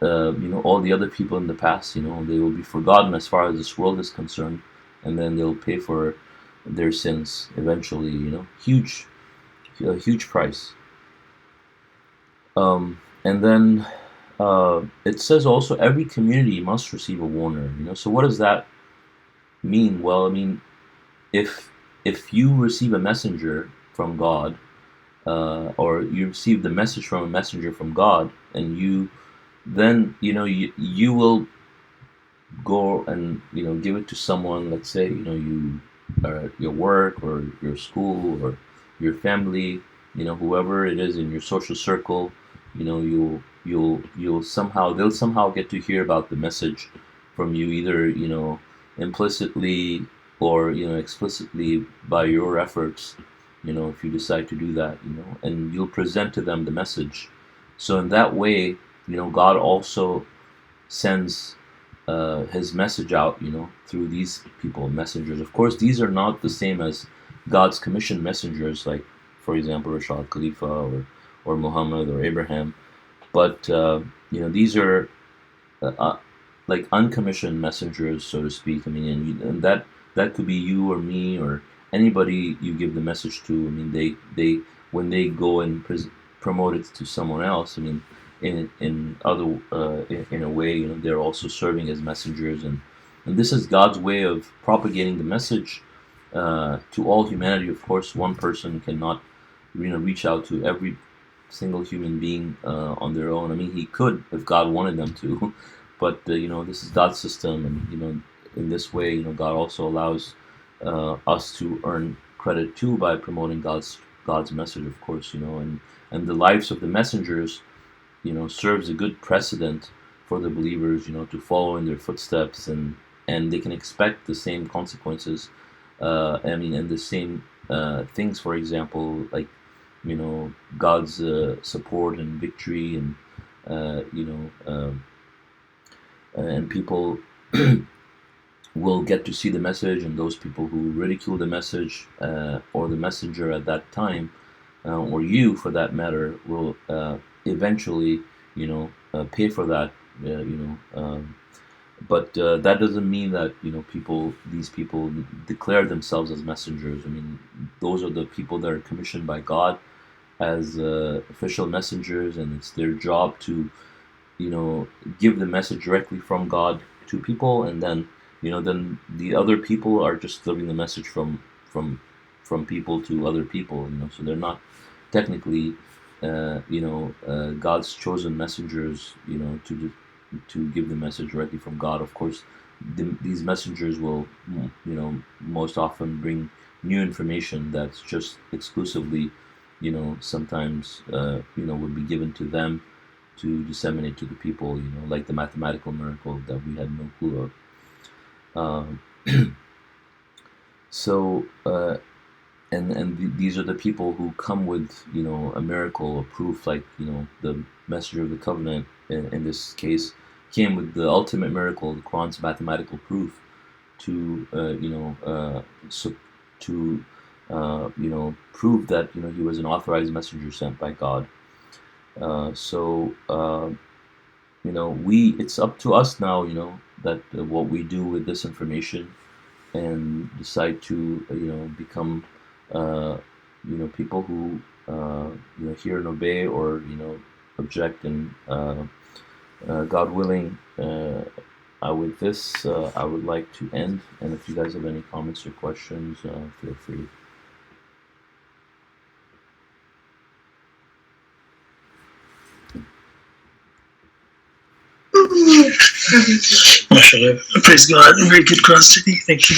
all the other people in the past. They will be forgotten as far as this world is concerned, and then they'll pay for their sins eventually. A huge price. And then it says also every community must receive a warner. So what does that mean? Well, I mean, if you receive a messenger from God, or you receive the message from a messenger from God, and then you will go and give it to someone. Let's say your work or your school or your family, whoever it is in your social circle. You'll somehow they'll somehow get to hear about the message from you, either implicitly or explicitly by your efforts, if you decide to do that, and you'll present to them the message. So in that way, God also sends his message out, through these people, messengers. Of course, these are not the same as God's commissioned messengers, like, for example, Rashad Khalifa or Muhammad or Abraham. But these are like uncommissioned messengers, so to speak. I mean, and that could be you or me or anybody you give the message to. I mean, they when they go and promote it to someone else, I mean, in a way, they're also serving as messengers, and this is God's way of propagating the message to all humanity. Of course, one person cannot reach out to every single human being on their own. I mean, he could if God wanted them to, but this is God's system, and in this way, God also allows us to earn credit too by promoting God's message, of course, and the lives of the messengers, serves a good precedent for the believers, to follow in their footsteps, and they can expect the same consequences. I mean, and the same things. For example, like God's support and victory, and and people will get to see the message, and those people who ridicule the message or the messenger at that time, or you for that matter, will eventually, pay for that. But that doesn't mean that these people declare themselves as messengers. I mean, those are the people that are commissioned by God as official messengers, and it's their job to give the message directly from God to people, and then the other people are just delivering the message from people to other people. So they're not technically God's chosen messengers. To give the message directly from God. Of course, these messengers will most often bring new information that's just exclusively sometimes would be given to them to disseminate to the people, like the mathematical miracle that we had no clue of. So, these are the people who come with, a miracle, a proof, like, the messenger of the covenant, in this case, came with the ultimate miracle, the Quran's mathematical proof, to, prove that, he was an authorized messenger sent by God. It's up to us now, that what we do with this information, and decide to, become, people who, hear and obey, or, object, and, God willing, with this, I would like to end, and if you guys have any comments or questions, feel free. Masha Allah. Praise God. Very good class today. Thank you.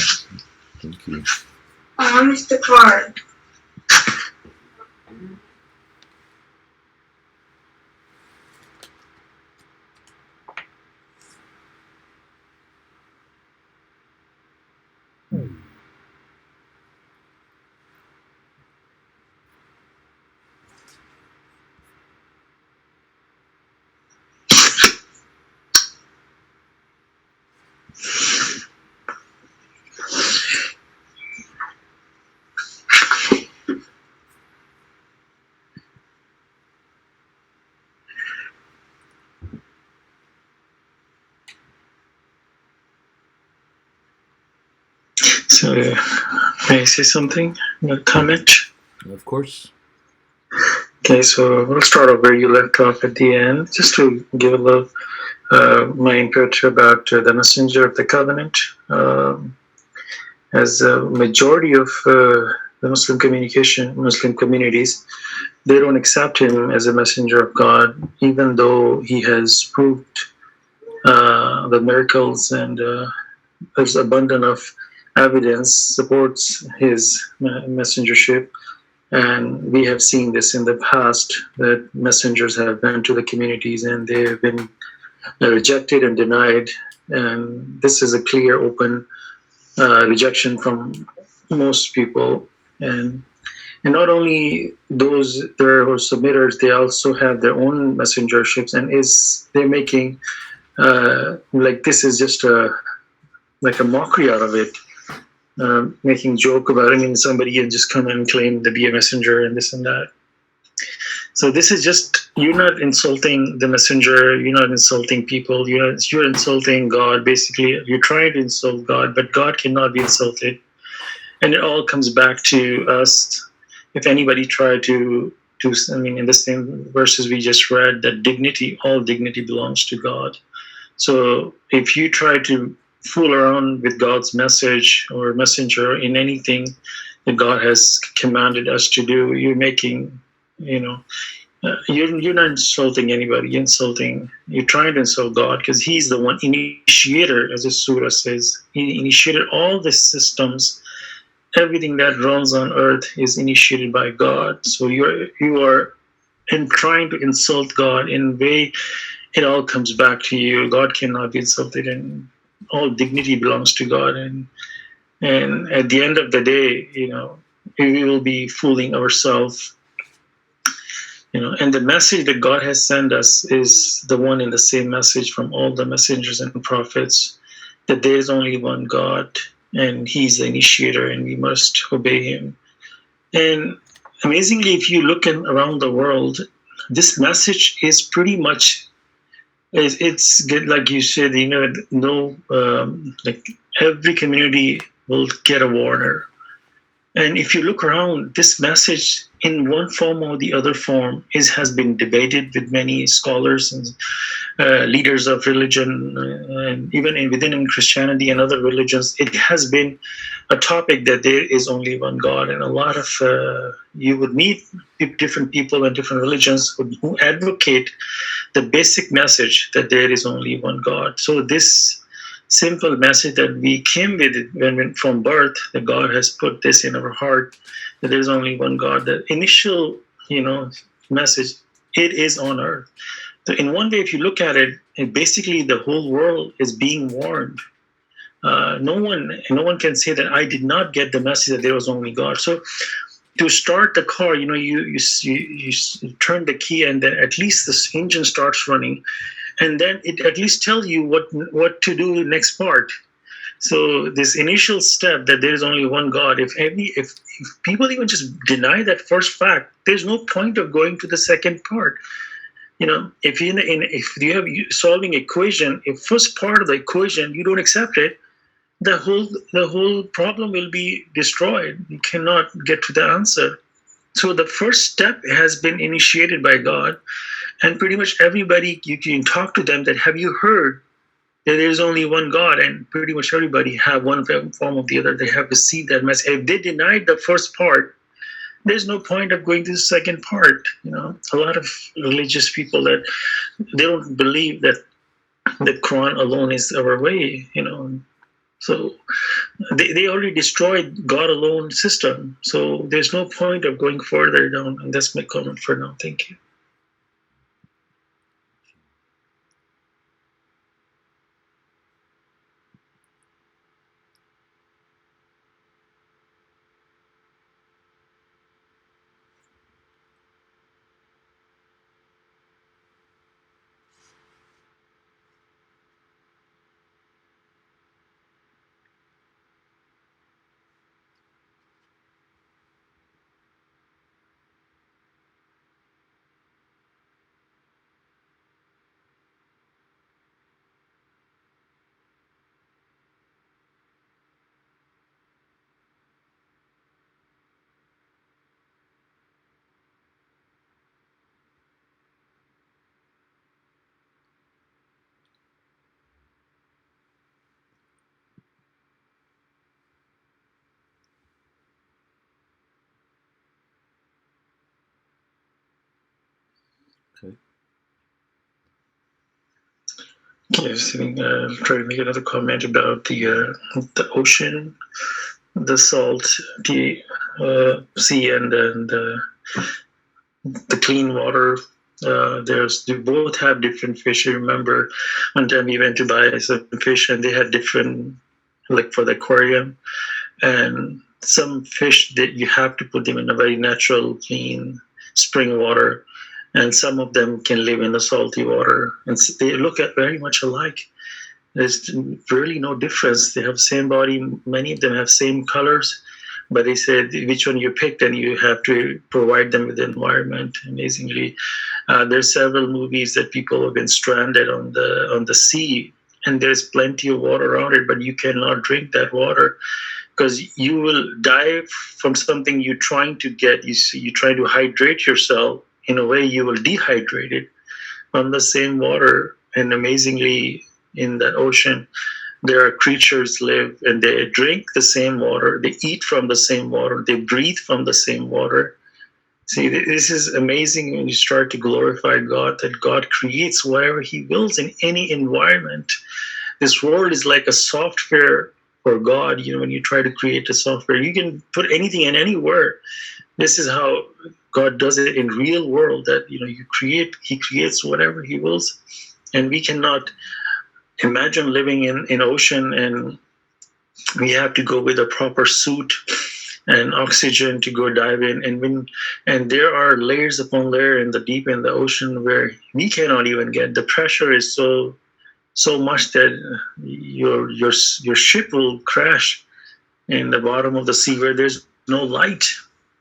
Thank you. Mr. Clark. So, may I say something? A comment? Of course. Okay, so we'll start off where you left off at the end, just to give a little my input about the messenger of the covenant. As a majority of the Muslim communities, they don't accept him as a messenger of God, even though he has proved the miracles, and there's abundant of evidence supports his messengership. And we have seen this in the past, that messengers have been to the communities and they have been rejected and denied. And this is a clear, open rejection from most people. And not only those that are submitters, they also have their own messengerships, and they're making like this is just like a mockery out of it. Making joke about it. I mean, somebody can just come and claim to be a messenger and this and that. So this is just, you're not insulting the messenger, you're not insulting people, you're insulting God, basically. You're trying to insult God, but God cannot be insulted. And it all comes back to us. If anybody tried to in the same verses we just read, that all dignity belongs to God. So if you try to fool around with God's message or messenger in anything that God has commanded us to do, you're making, you're not insulting anybody. You're trying to insult God, because He's the one initiator, as the surah says. He initiated all the systems. Everything that runs on earth is initiated by God. So you are trying to insult God in a way. It all comes back to you. God cannot be insulted, and all dignity belongs to God. And at the end of the day, we will be fooling ourselves. And the message that God has sent us is the one and the same message from all the messengers and prophets. that there is only one God, and He's the initiator, and we must obey Him. And amazingly, if you look around the world, this message is pretty much it's good, like you said. No, like every community will get a warner. And if you look around, this message in one form or the other form has been debated with many scholars and leaders of religion, and even within Christianity and other religions. It has been a topic that there is only one God, and a lot of you would meet different people and different religions who advocate the basic message that there is only one God. So this simple message that we came with it when from birth, that God has put this in our heart, that there is only one God. The initial, message, it is on earth. So in one way, if you look at it, basically the whole world is being warned. No one can say that I did not get the message that there was only God. So to start the car, you turn the key, and then at least this engine starts running, and then it at least tells you what to do next part. So this initial step, that there is only one God, if people even just deny that first fact, there's no point of going to the second part. If you have solving equation, if first part of the equation you don't accept it, the whole problem will be destroyed. You cannot get to the answer. So the first step has been initiated by God, and pretty much everybody, you can talk to them that have you heard that there is only one God, and pretty much everybody have one form or the other. They have received that message. If they denied the first part, there's no point of going to the second part. A lot of religious people that they don't believe that the Quran alone is our way. So they already destroyed God alone system. So there's no point of going further down. And that's my comment for now. Thank you. Okay. Yes, I think try to make another comment about the ocean, the salt, the sea, and the clean water. They both have different fish. I remember one time we went to buy some fish, and they had different, like for the aquarium, and some fish that you have to put them in a very natural, clean spring water, and some of them can live in the salty water, and they look at very much alike. There's really no difference. They have same body. Many of them have same colors, but they said which one you picked, and you have to provide them with the environment. Amazingly, there's several movies that people have been stranded on the sea, and there's plenty of water around it, but you cannot drink that water because you will die from something you're trying to get. You try to hydrate yourself. In a way, you will dehydrate it from the same water. And amazingly, in that ocean, there are creatures live, and they drink the same water, they eat from the same water, they breathe from the same water. See, this is amazing when you start to glorify God, that God creates whatever He wills in any environment. This world is like a software for God. When you try to create a software, you can put anything in anywhere. This is how God does it in real world, that He creates whatever He wills, and we cannot imagine living in ocean, and we have to go with a proper suit and oxygen to go dive in, and there are layers upon layer in the deep in the ocean where we cannot even get. The pressure is so so much that your ship will crash in the bottom of the sea where there's no light.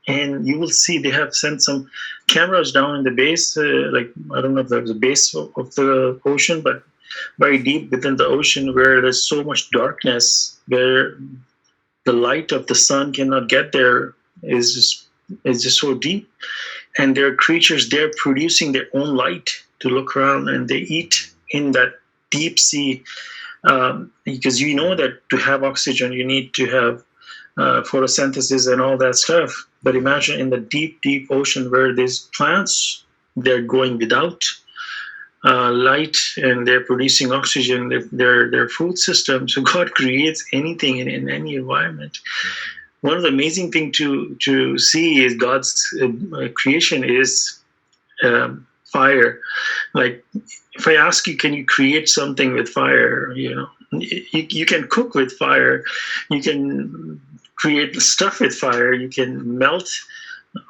And you will see they have sent some cameras down in the base, like I don't know if there's a base of the ocean, but very deep within the ocean where there's so much darkness, where the light of the sun cannot get there, is just so deep. And there are creatures there producing their own light to look around, and they eat in that deep sea, because you know that to have oxygen you need to have photosynthesis and all that stuff. But imagine in the deep, deep ocean where these plants, they're going without light, and they're producing oxygen, their food system. So God creates anything in any environment. One of the amazing things to see is God's creation is fire. Like if I ask you, can you create something with fire? You can cook with fire. You can create stuff with fire. You can melt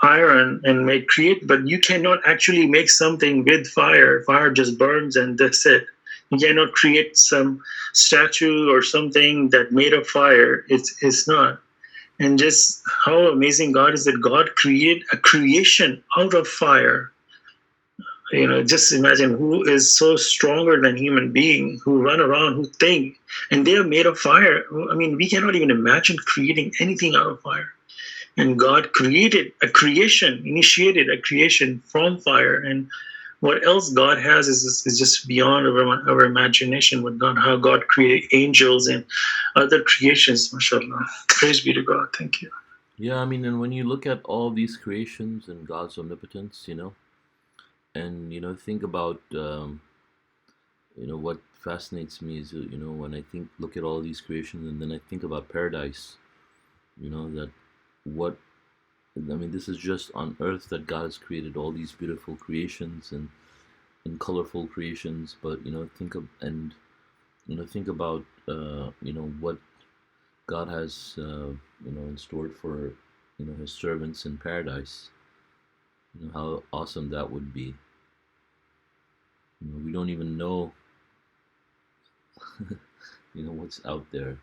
iron and create, but you cannot actually make something with fire. Fire just burns and that's it. You cannot create some statue or something that made of fire. It's not. And just how amazing God is that God create a creation out of fire. Just imagine who is so stronger than human being, who run around, who think, and they are made of fire. I mean, we cannot even imagine creating anything out of fire. And God created a creation, initiated a creation from fire. And what else God has is just beyond our imagination. How God created angels and other creations. Masha Allah. Praise be to God. Thank you. Yeah, I mean, and when you look at all these creations and God's omnipotence, and think about what fascinates me is when I look at all these creations, and then I think about paradise, that what I mean, this is just on earth that God has created all these beautiful creations and colorful creations, but think about what God has in store for his servants in paradise. How awesome that would be. We don't even know what's out there.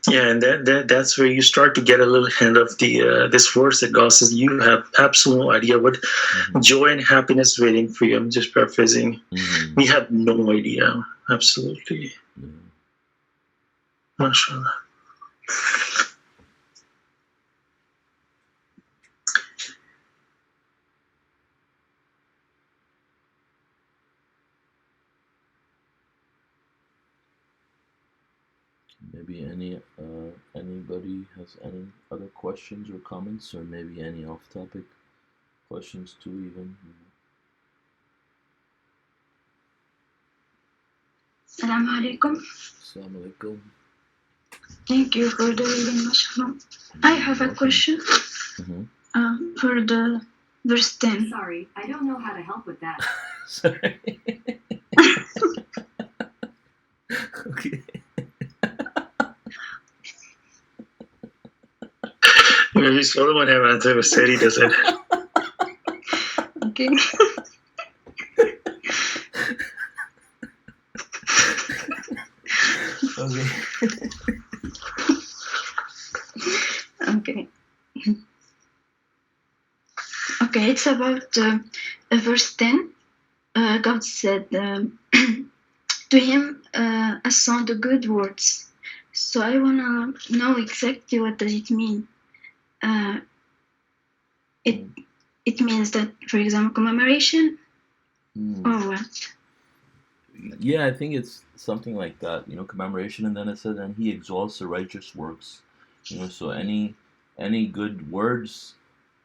Yeah, and that's where you start to get a little hint of the this verse that God says, you have absolute no idea what joy and happiness waiting for you. I'm just paraphrasing. We have no idea. Absolutely. Masha Allah. Maybe anybody has any other questions or comments, or maybe any off-topic questions too, even. Salãmun Alaykum. Assalamu alaikum. Thank you for the reading, Masha Allah. I have a question for the verse 10. Sorry, I don't know how to help with that. Sorry. Okay. Maybe Solomon have answer, but said he doesn't. Okay. Okay. Okay. Okay, it's about verse 10. God said to him, I saw the good words. So I want to know exactly what does it mean. It means that, for example, commemoration or what? Yeah, I think it's something like that, commemoration, and then it said, and he exalts the righteous works, so any good words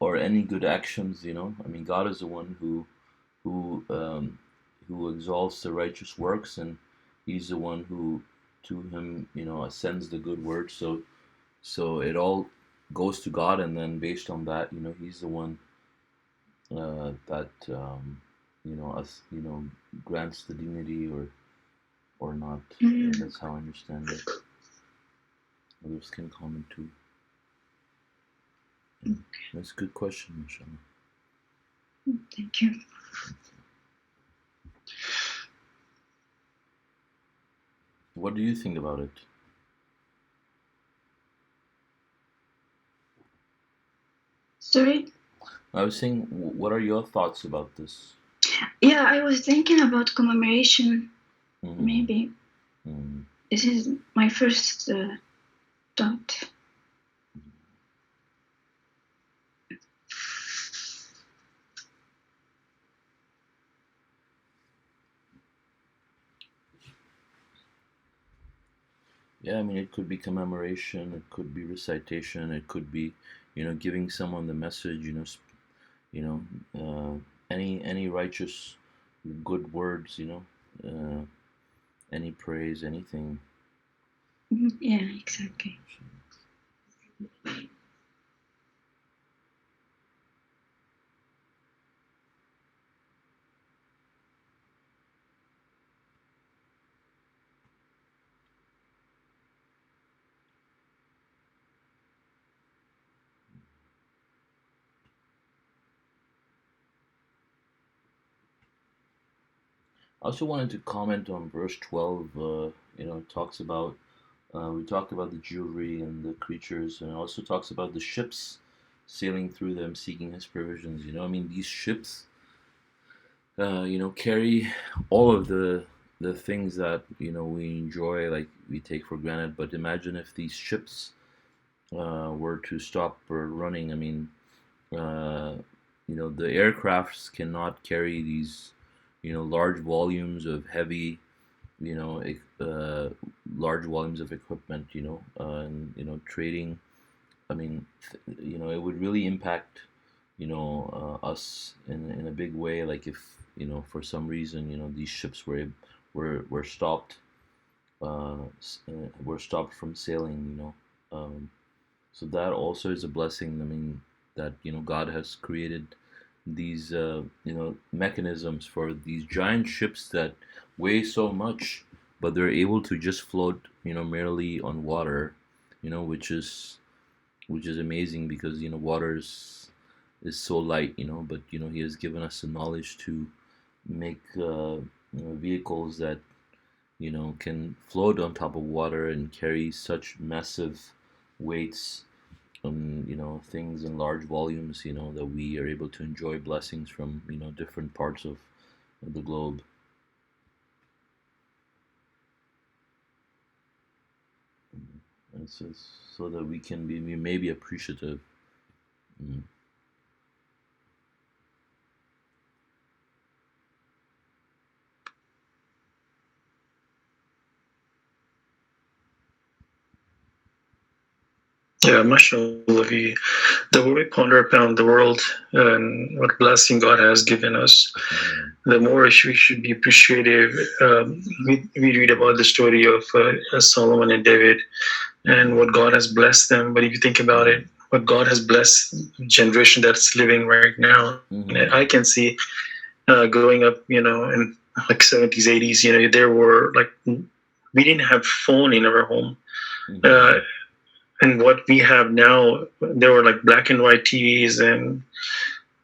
or any good actions, I mean, God is the one who exalts the righteous works, and he's the one who to him, ascends the good words, so it all goes to God, and then based on that, he's the one that grants the dignity or not. That's how I understand it. Others can comment too. That's a good question, Masha Allah. Thank you. What do you think about it? Sorry? I was saying, what are your thoughts about this? Yeah, I was thinking about commemoration. Mm-hmm. Maybe. Mm-hmm. This is my first thought. Yeah, I mean, it could be commemoration, it could be recitation, it could be, giving someone the message, you know, any righteous, good words, any praise, anything. Yeah, exactly. I also wanted to comment on verse 12. It talks about, we talked about the jewelry and the creatures, and it also talks about the ships sailing through them, seeking his provisions. I mean, these ships, carry all of the things that we enjoy, like we take for granted. But imagine if these ships were to stop or running. I mean, uh, the aircrafts cannot carry these, large volumes of heavy, you know, large volumes of equipment, and trading. I mean, it would really impact, us in a big way. Like if for some reason, these ships were stopped, were stopped from sailing. So that also is a blessing. I mean, that God has created these mechanisms for these giant ships that weigh so much, but they're able to just float merely on water, which is amazing because water is so light, but He has given us the knowledge to make vehicles that can float on top of water and carry such massive weights, things in large volumes, that we are able to enjoy blessings from, different parts of the globe. And so that we may be appreciative. Mm. Yeah, Masha Allah, the more we ponder upon the world and what blessing God has given us, the more we should be appreciative. We read about the story of Solomon and David and what God has blessed them. But if you think about it, what God has blessed the generation that's living right now, I can see growing up, in like 70s, 80s, there were like, we didn't have phone in our home. And what we have now, there were like black and white TVs, and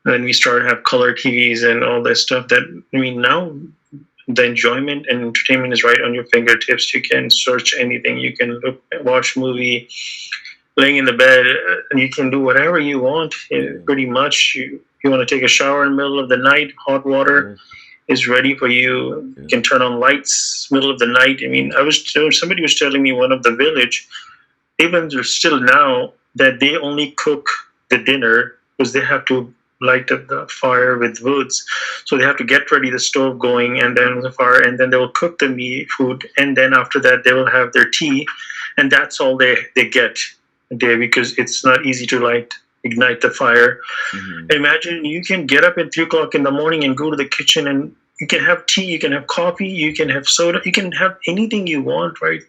then we started to have color TVs and all that stuff. That, I mean, now the enjoyment and entertainment is right on your fingertips. You can search anything. You can watch movie, laying in the bed, and you can do whatever you want. Pretty much, you want to take a shower in the middle of the night, hot water is ready for you. You can turn on lights middle of the night. I mean, somebody was telling me one of the village, even still now, that they only cook the dinner because they have to light up the fire with woods. So they have to get ready the stove going and then the fire, and then they will cook the meat food, and then after that they will have their tea, and that's all they get there, because it's not easy to ignite the fire. Imagine you can get up at 3 o'clock in the morning and go to the kitchen, and you can have tea, you can have coffee, you can have soda, you can have anything you want, right?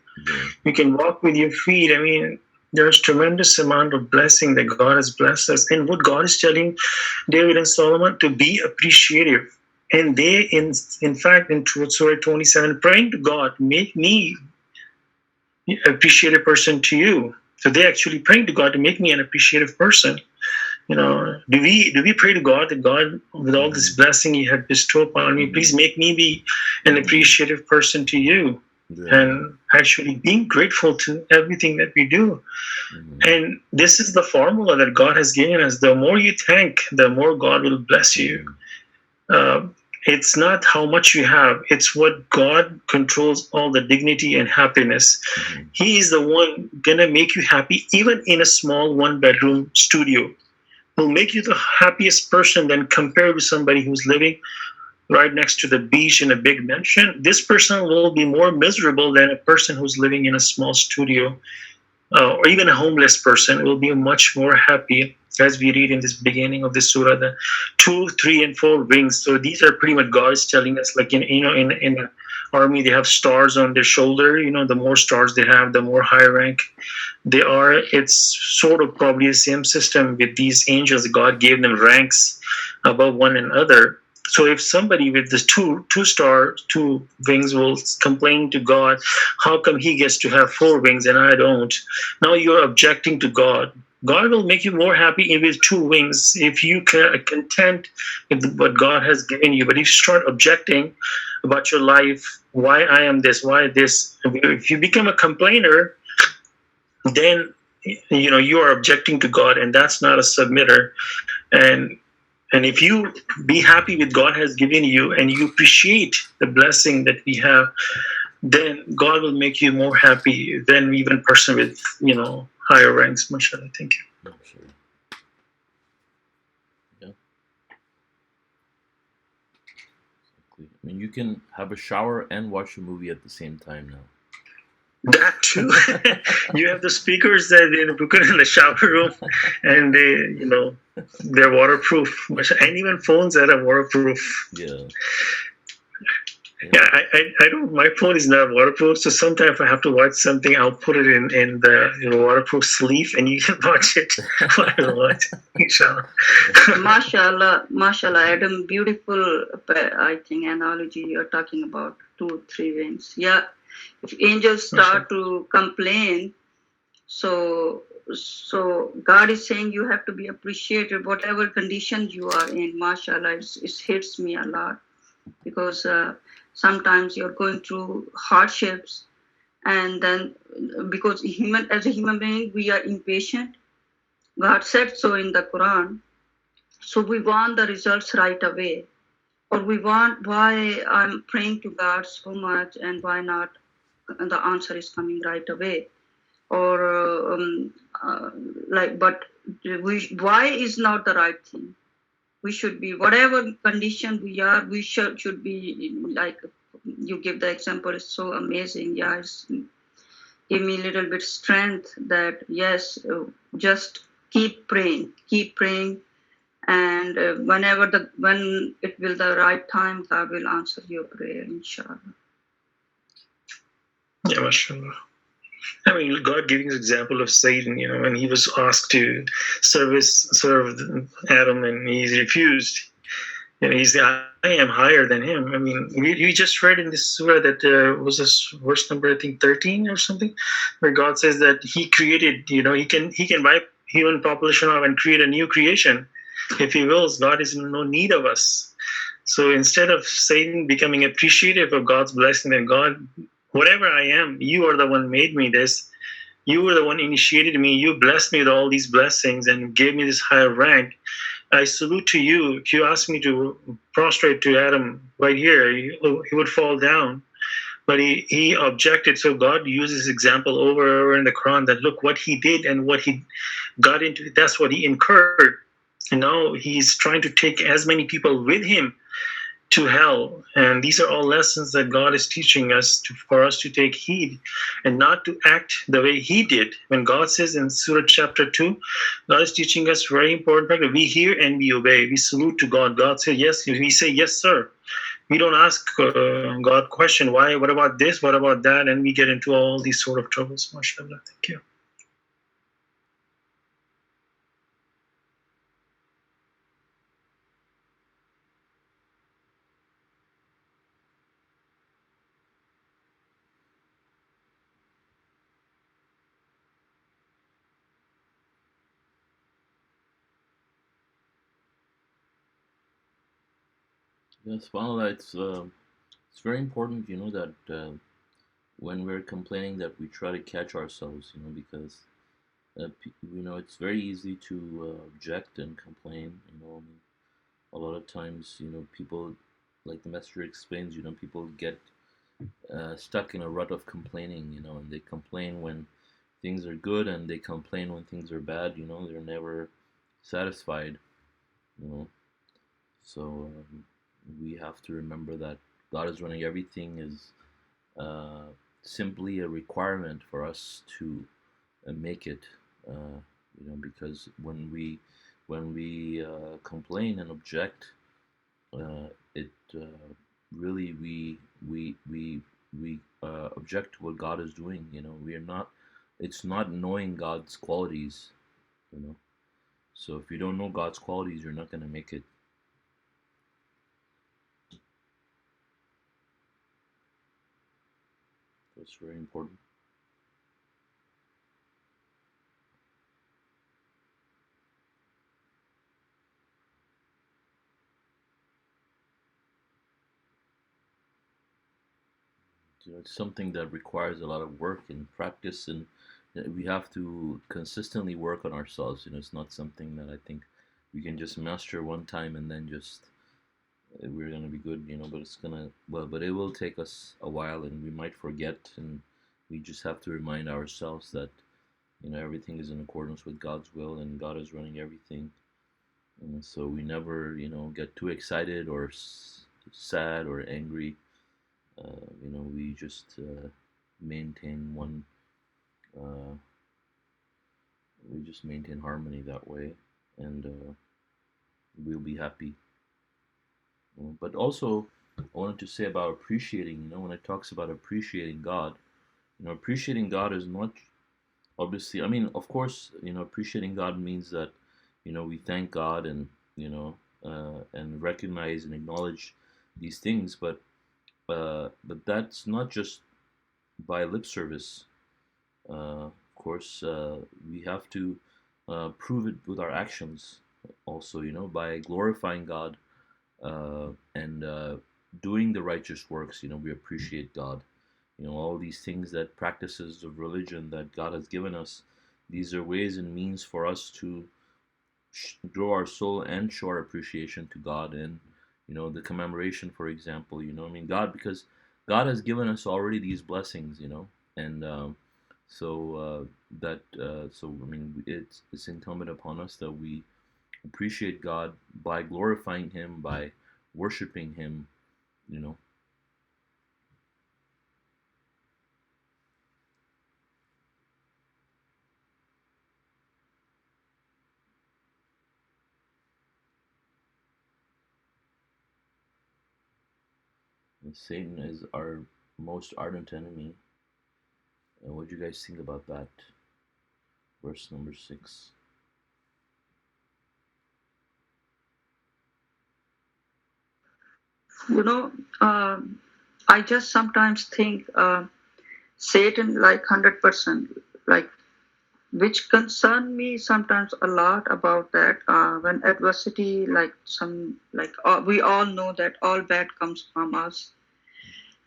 You can walk with your feet. I mean, there's tremendous amount of blessing that God has blessed us. And what God is telling David and Solomon, to be appreciative. And they, in fact, in Surah 27, praying to God, make me an appreciative person to you. So they actually praying to God to make me an appreciative person. Do we pray to God that God, with all this blessing you have bestowed upon me, please make me be an appreciative person to you, and actually being grateful to everything that we do. And this is the formula that God has given us. The more you thank, the more God will bless you. It's not how much you have, it's what God controls all the dignity and happiness. He is the one gonna make you happy, even in a small 1-bedroom studio. Will make you the happiest person than compared with somebody who's living right next to the beach in a big mansion. This person will be more miserable than a person who's living in a small studio, or even a homeless person will be much more happy, as we read in this beginning of this surah, the 2, 3, and 4 wings. So these are pretty much God is telling us, like in an army, they have stars on their shoulder. The more stars they have, the more high rank they are. It's sort of probably the same system with these angels. God gave them ranks above one another. So if somebody with the two wings will complain to God, how come he gets to have 4 wings and I don't? Now you're objecting to God. God will make you more happy with 2 wings if you can content with what God has given you. But if you start objecting about your life, why I am this, why this, if you become a complainer, then you are objecting to God, and that's not a submitter. And if you be happy with God has given you, and you appreciate the blessing that we have, then God will make you more happy than even person with higher ranks. Masha Allah. Thank you. Sure. Yeah. Exactly. I mean, you can have a shower and watch a movie at the same time now. That too. You have the speakers that they put in the shower room, and they're waterproof, and even phones that are waterproof. Yeah, I don't. My phone is not waterproof, so sometimes if I have to watch something, I'll put it in the waterproof sleeve, and you can watch it while I watch. Inshallah. Masha Allah, Adam, beautiful, I think, analogy you're talking about, 2, 3 wings. Yeah, if angels start to complain, so God is saying you have to be appreciated, whatever condition you are in. Masha Allah, it hits me a lot, because sometimes you're going through hardships, and then because as a human being, we are impatient. God said so in the Quran. So we want the results right away, or we want, why I'm praying to God so much and why not the answer is coming right away, or but why is not the right thing? We should be, whatever condition we are, we should be like, you give the example, it's so amazing. Yeah, it's give me a little bit strength that yes, just keep praying, and when it will the right time, God will answer your prayer, inshallah. Yeah, mashallah. I mean, God giving an example of Satan, when he was asked to serve Adam, and he refused. He said, I am higher than him. I mean, you just read in this surah that was this verse number, I think 13 or something, where God says that he created, he can wipe human population off and create a new creation. If he wills, God is in no need of us. So instead of Satan becoming appreciative of God's blessing, and God, whatever I am, you are the one made me this. You were the one initiated me. You blessed me with all these blessings and gave me this higher rank. I salute to you. If you ask me to prostrate to Adam right here, he would fall down. But he objected. So God uses example over and over in the Quran that look what he did and what he got into. That's what he incurred. And now he's trying to take as many people with him to hell. And these are all lessons that God is teaching us for us to take heed and not to act the way he did. When God says in Surah chapter 2, God is teaching us very important fact that we hear and we obey. We salute to God. God says yes. We say yes, sir. We don't ask God question, why, what about this, what about that? And we get into all these sort of troubles. MashaAllah. Thank you. Yes, well, it's very important, that when we're complaining, that we try to catch ourselves, because it's very easy to object and complain. A lot of times, people, like the messenger explains, people get stuck in a rut of complaining, and they complain when things are good, and they complain when things are bad. They're never satisfied. You know, so we have to remember that God is running everything is simply a requirement for us to make it. Because when we complain and object, it really we object to what God is doing. We are not. It's not knowing God's qualities. You know. So if you don't know God's qualities, you're not going to make it. That's very important. It's something that requires a lot of work and practice, and we have to consistently work on ourselves. It's not something that I think we can just master one time and then just we're gonna be good. But it's gonna but it will take us a while, and we might forget, and we just have to remind ourselves that everything is in accordance with God's will, and God is running everything. And so we never get too excited or sad or angry. We just maintain one. Uh, we just maintain harmony that way, and we'll be happy. But also, I wanted to say about appreciating. When it talks about appreciating God, appreciating God is not obviously. I mean, of course, appreciating God means that we thank God, and and recognize and acknowledge these things, but that's not just by lip service. Of course, we have to prove it with our actions also, by glorifying God and doing the righteous works. We appreciate God. All these things, that practices of religion that God has given us, these are ways and means for us to grow our soul and show our appreciation to God. And the commemoration, for example, I mean, because God has given us already these blessings, and so I mean, it's incumbent upon us that we appreciate God by glorifying Him, by worshiping Him, you know. And Satan is our most ardent enemy. And what do you guys think about that? Verse number 6. You know, I just sometimes think Satan like 100%, like which concern me sometimes a lot about that when adversity, like we all know that all bad comes from us.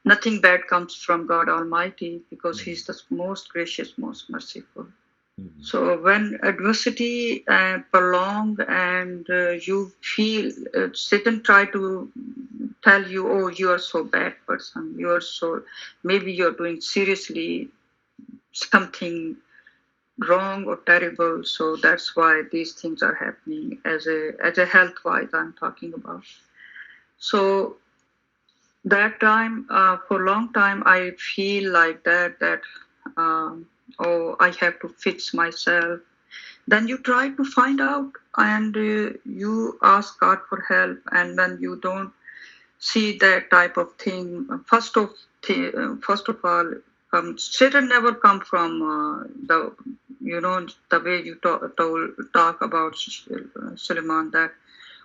Nothing bad comes from God Almighty because He's the most gracious, most merciful. Mm-hmm. So when adversity prolonged and you feel Satan try to tell you, oh, you are so bad person. You are so, maybe you're doing seriously something wrong or terrible. So that's why these things are happening as a health wise I'm talking about. So that time for a long time I feel like that oh, I have to fix myself. Then you try to find out and you ask God for help, and then you don't see that type of thing. First of all, Satan never come from the way you talk about Suleiman, that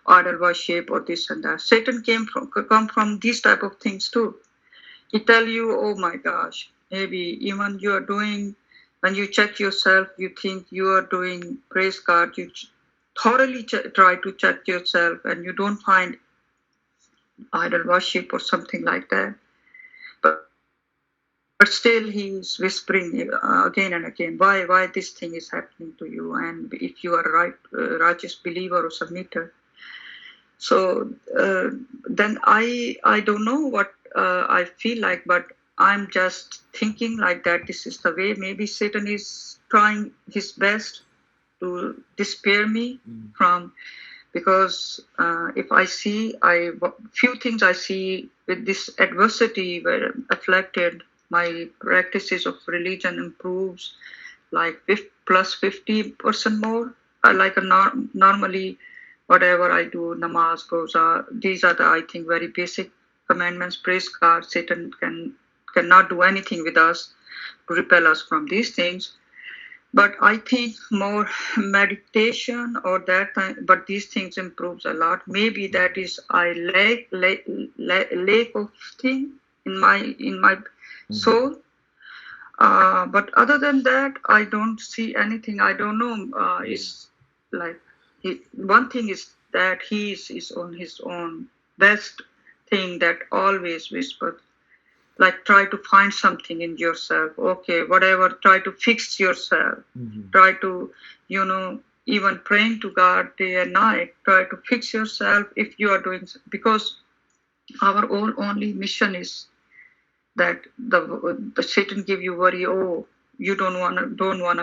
idol worship or this and that. Satan come from these type of things too. He tell you, oh my gosh, maybe even you are doing, when you check yourself, you think you are doing, praise God, you thoroughly try to check yourself and you don't find idol worship or something like that. But still he's whispering again and again, why this thing is happening to you, and if you are righteous believer or submitter. So then I don't know what I feel like, but I'm just thinking like that this is the way. Maybe Satan is trying his best to despair me from, because if I see, few things I see with this adversity were afflicted, my practices of religion improves like plus 50% more. Like normally, whatever I do, namaz, roza, these are the, I think, very basic commandments. Praise God, Satan cannot do anything with us to repel us from these things. But I think more meditation or that time, but these things improves a lot. Maybe that is I lack of thing in my soul. But other than that, I don't see anything. I don't know. It's like one thing is that he is on his own best thing that always whispers. Like try to find something in yourself. Okay, whatever. Try to fix yourself. Try to, even praying to God day and night. Try to fix yourself if you are doing, because our only mission is that the Satan give you worry. Oh, you don't wanna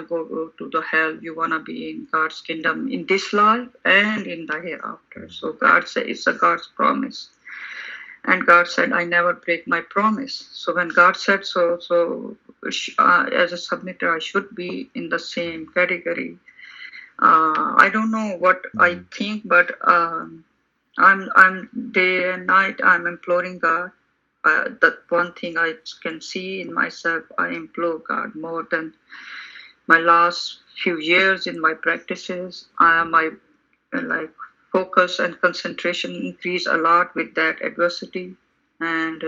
go to the hell. You wanna be in God's kingdom in this life and in the hereafter. So God says it's a God's promise. And God said, I never break my promise. So when God said so as a submitter, I should be in the same category. I don't know what I think, but I'm day and night, I'm imploring God. That one thing I can see in myself, I implore God more than my last few years in my practices. My focus and concentration increase a lot with that adversity, and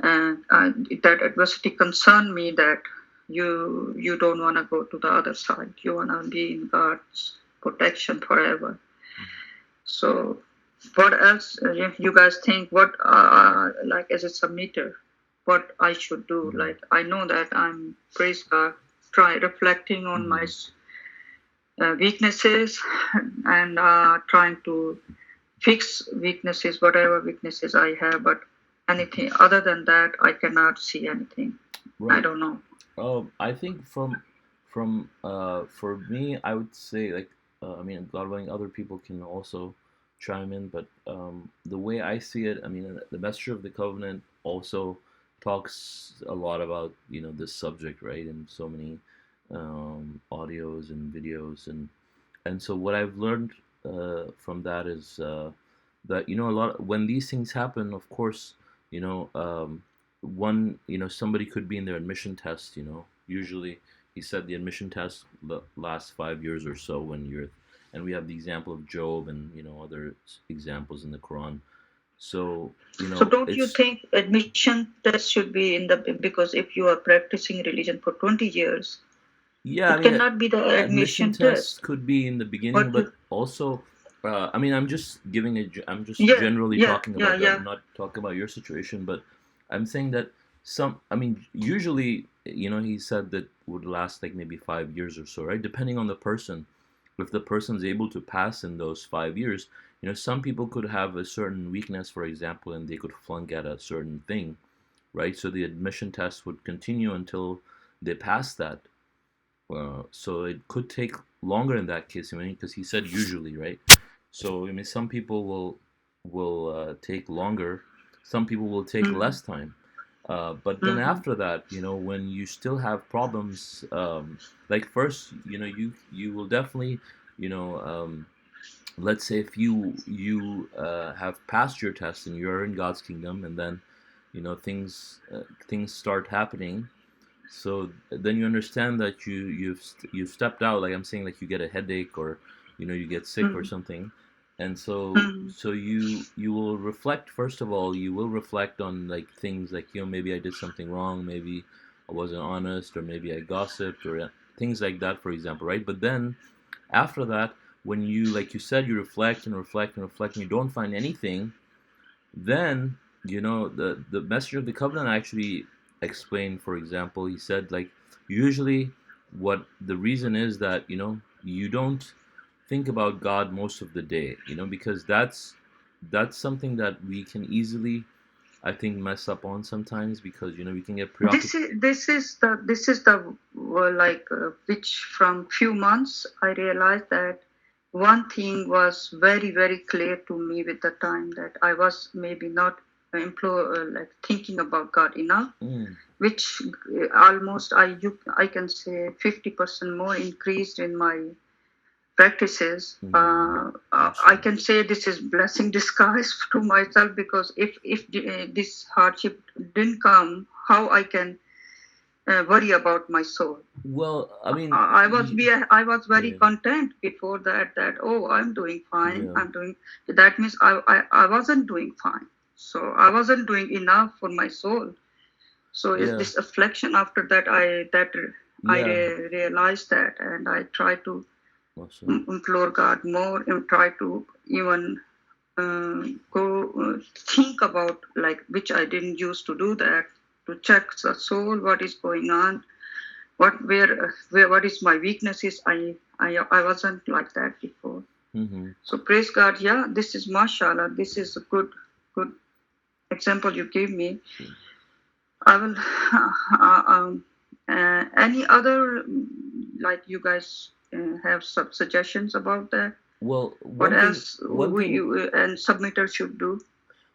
that adversity concerned me that you don't want to go to the other side. You want to be in God's protection forever. So what else you guys think? What like as a submitter, what I should do? Like I know that I'm, praise God, try reflecting on my weaknesses and trying to fix weaknesses, whatever weaknesses I have. But anything other than that, I cannot see anything. Right. I don't know. I think from for me, I would say like I mean, God willing, other people can also chime in. But the way I see it, I mean, the Messenger of the Covenant also talks a lot about this subject, right? In so many audios and videos, and so what I've learned from that is that a lot when these things happen, of course, one somebody could be in their admission test. Usually he said the admission test lasts 5 years or so when you're, and we have the example of Job and other examples in the Quran. So So don't you think admission test should be in the, because if you are practicing religion for 20 years, yeah, it cannot be the admission test. Could be in the beginning, but also, I mean, I'm just generally talking about that. I'm not talking about your situation, but I'm saying that I mean, usually, he said that would last like maybe 5 years or so, right? Depending on the person. If the person's able to pass in those 5 years, some people could have a certain weakness, for example, and they could flunk at a certain thing, right? So the admission test would continue until they pass that. So it could take longer in that case, because he said usually, right? So I mean, some people will take longer, some people will take less time, but then after that, when you still have problems, like first, you will definitely, let's say if you have passed your test and you're in God's kingdom, and then things start happening. So then you understand that you've stepped out, like I'm saying, like you get a headache or you get sick or something, and so you will reflect. First of all, you will reflect on like things like maybe I did something wrong, maybe I wasn't honest, or maybe I gossiped, or things like that, for example, right? But then after that, when you, like you said, you reflect and reflect and reflect and you don't find anything, then the messenger of the covenant actually explained. For example, he said, like, usually what the reason is that you don't think about God most of the day, because that's something that we can easily, I think, mess up on sometimes, because we can get preoccupied. Which from few months I realized that one thing was very very clear to me with the time, that I was maybe not thinking about God enough, which almost I can say 50% more increased in my practices. I can say this is blessing disguise to myself, because if this hardship didn't come, how I can worry about my soul. Well, I mean, I was very yeah, content before that, oh, I'm doing fine, yeah, I'm doing, that means I wasn't doing fine, so I wasn't doing enough for my soul. So it's yeah, this affliction after that I yeah. realized that, and I try to Also, implore God more, and try to even go think about, like, which I didn't used to do that, to check the soul, what is going on, what is my weaknesses. I wasn't like that before. So praise God. Yeah, this is Masha Allah. This is a good example you gave me. I will. Any other, like, you guys have some suggestions about that? well, What else one thing, and submitters should do?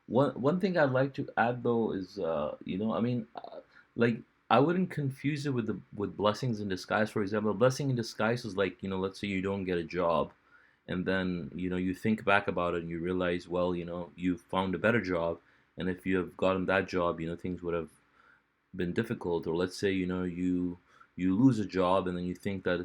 one thing I'd like to add, though, is I mean, like, I wouldn't confuse it with blessings in disguise. For example, a blessing in disguise is like, let's say you don't get a job, and then you think back about it and you realize, well, you found a better job, and if you have gotten that job, things would have been difficult. Or let's say you lose a job, and then you think that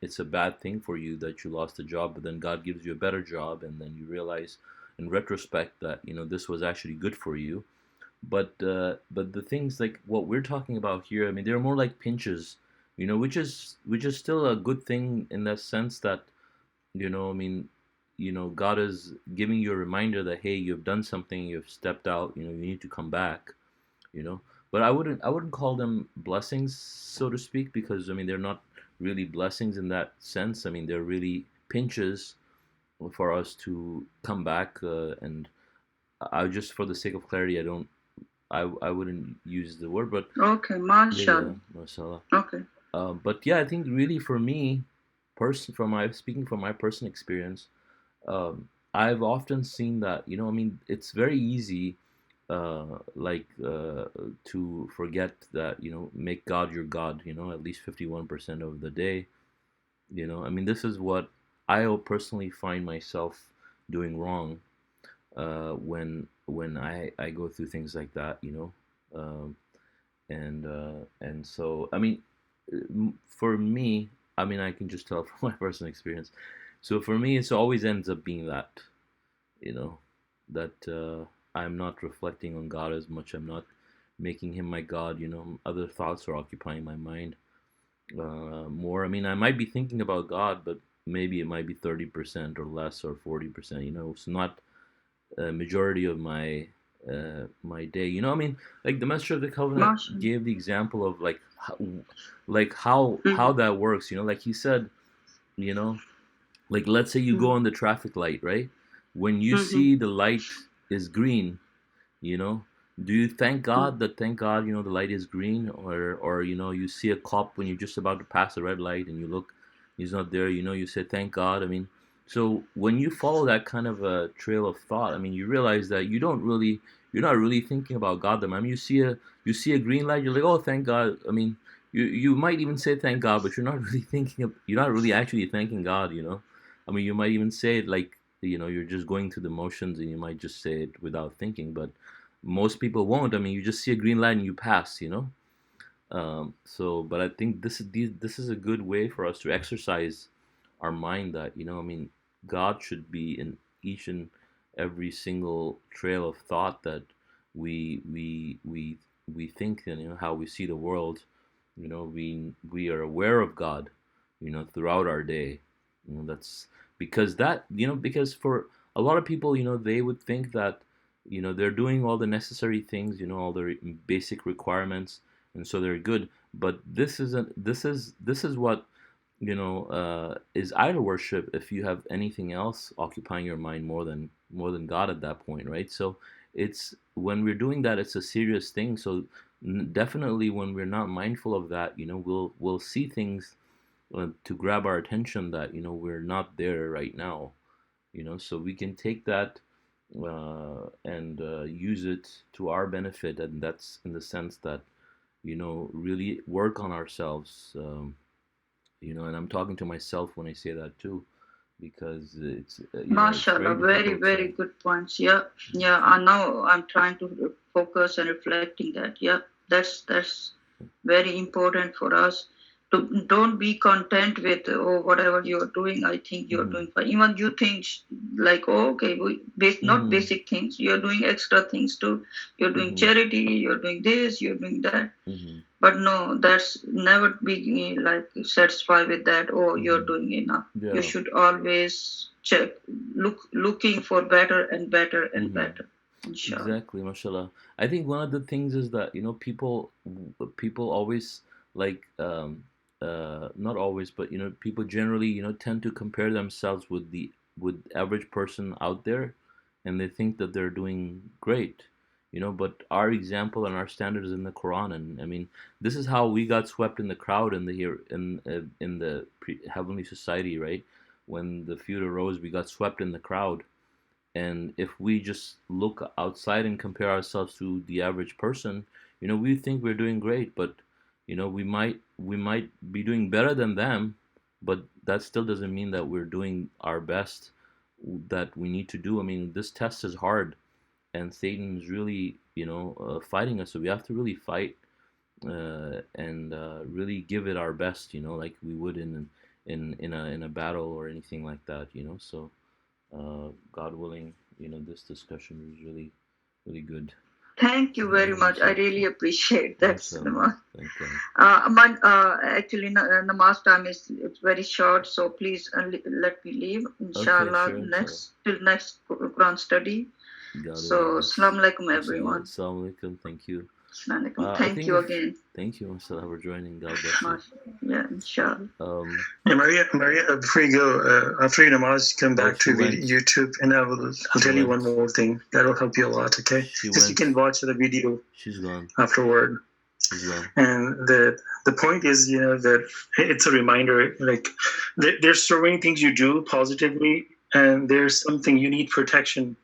it's a bad thing for you that you lost a job, but then God gives you a better job, and then you realize in retrospect that this was actually good for you. But the things like what we're talking about here, I mean, they're more like pinches, which is still a good thing in that sense that I mean, God is giving you a reminder that, hey, you've done something, you've stepped out, you need to come back, you know. But I wouldn't call them blessings, so to speak, because I mean they're not really blessings in that sense. I mean they're really pinches for us to come back. And I just, for the sake of clarity, I wouldn't use the word, but Okay, yeah, Mashallah. Masha Allah. Okay. But yeah, I think really for me, speaking from my personal experience, I've often seen that, I mean, it's very easy, to forget that, make God your God, at least 51% of the day. I mean, this is what I personally find myself doing wrong, when I go through things like that, um, and so I mean, for me, I mean, I can just tell from my personal experience. So for me, it always ends up being that, you know, that I'm not reflecting on God as much. I'm not making Him my God. Other thoughts are occupying my mind more. I mean, I might be thinking about God, but maybe it might be 30% or less, or 40%. It's not a majority of my day. I mean, like the Master of the Covenant Mashallah. gave the example of how that works. Like he said, you know, like let's say you go on the traffic light, right? When you see the light is green, you know, do you thank God that, thank God, the light is green? Or you see a cop when you're just about to pass a red light and you look, he's not there, you say thank God. I mean, so when you follow that kind of a trail of thought, I mean, you realize that you're not really thinking about God. I mean, you see a green light, you're like, oh, thank God. I mean, you might even say thank God, but you're not really you're not really actually thanking God. I mean, you might even say it like, you're just going through the motions, and you might just say it without thinking. But most people won't. I mean, you just see a green light and you pass. But I think this is a good way for us to exercise our mind, that, I mean, God should be in each and every single trail of thought that we think, and how we see the world. We are aware of God, throughout our day. That's because for a lot of people, they would think that they're doing all the necessary things, all the basic requirements, and so they're good. But this is what is idol worship if you have anything else occupying your mind more than God at that point, right? So it's when we're doing that, it's a serious thing. So definitely when we're not mindful of that, we'll see things to grab our attention that we're not there right now. So we can take that and use it to our benefit, and that's in the sense that really work on ourselves. And I'm talking to myself when I say that too, because it's it's MashaAllah, very very, difficult. very good points. Yeah, yeah. I know. I'm trying to focus and reflecting that. Yeah, that's very important for us to don't be content with whatever you're doing. I think you're doing fine. Even you think like, oh, okay, not basic things. You're doing extra things too. You're doing charity. You're doing this. You're doing that. But no, that's never be like satisfied with that. Oh, you're doing enough. Yeah. You should always looking for better and better and better. Inshallah. Exactly, mashallah. I think one of the things is that people always like not always, but people generally tend to compare themselves with average person out there, and they think that they're doing great. But our example and our standard is in the Quran, and I mean, this is how we got swept in the crowd in the heavenly society, right? When the feud arose, we got swept in the crowd. And if we just look outside and compare ourselves to the average person, we think we're doing great, but we might be doing better than them, but that still doesn't mean that we're doing our best that we need to do. I mean, this test is hard, and Satan's really fighting us, so we have to really fight and really give it our best, like we would in a battle or anything like that. So God willing, this discussion was really, really good. Thank you very much. I really appreciate that. Thank you. Actually, namaz time is it's very short, so please let me leave. Inshallah, sure, till next Quran study. So, Assalamu Alaykum, everyone. Assalamu Alaykum. Thank you. Thank you again. Thank you, Masha Allah, for joining. God bless you. Yeah, inshallah. Maria, before you go, after your namaz, come back to YouTube, and I'll tell you one more thing. That'll help you a lot, okay? Just you can watch the video. She's gone. Afterward. She's gone. And the point is, that it's a reminder, like, there's so many things you do positively, and there's something you need protection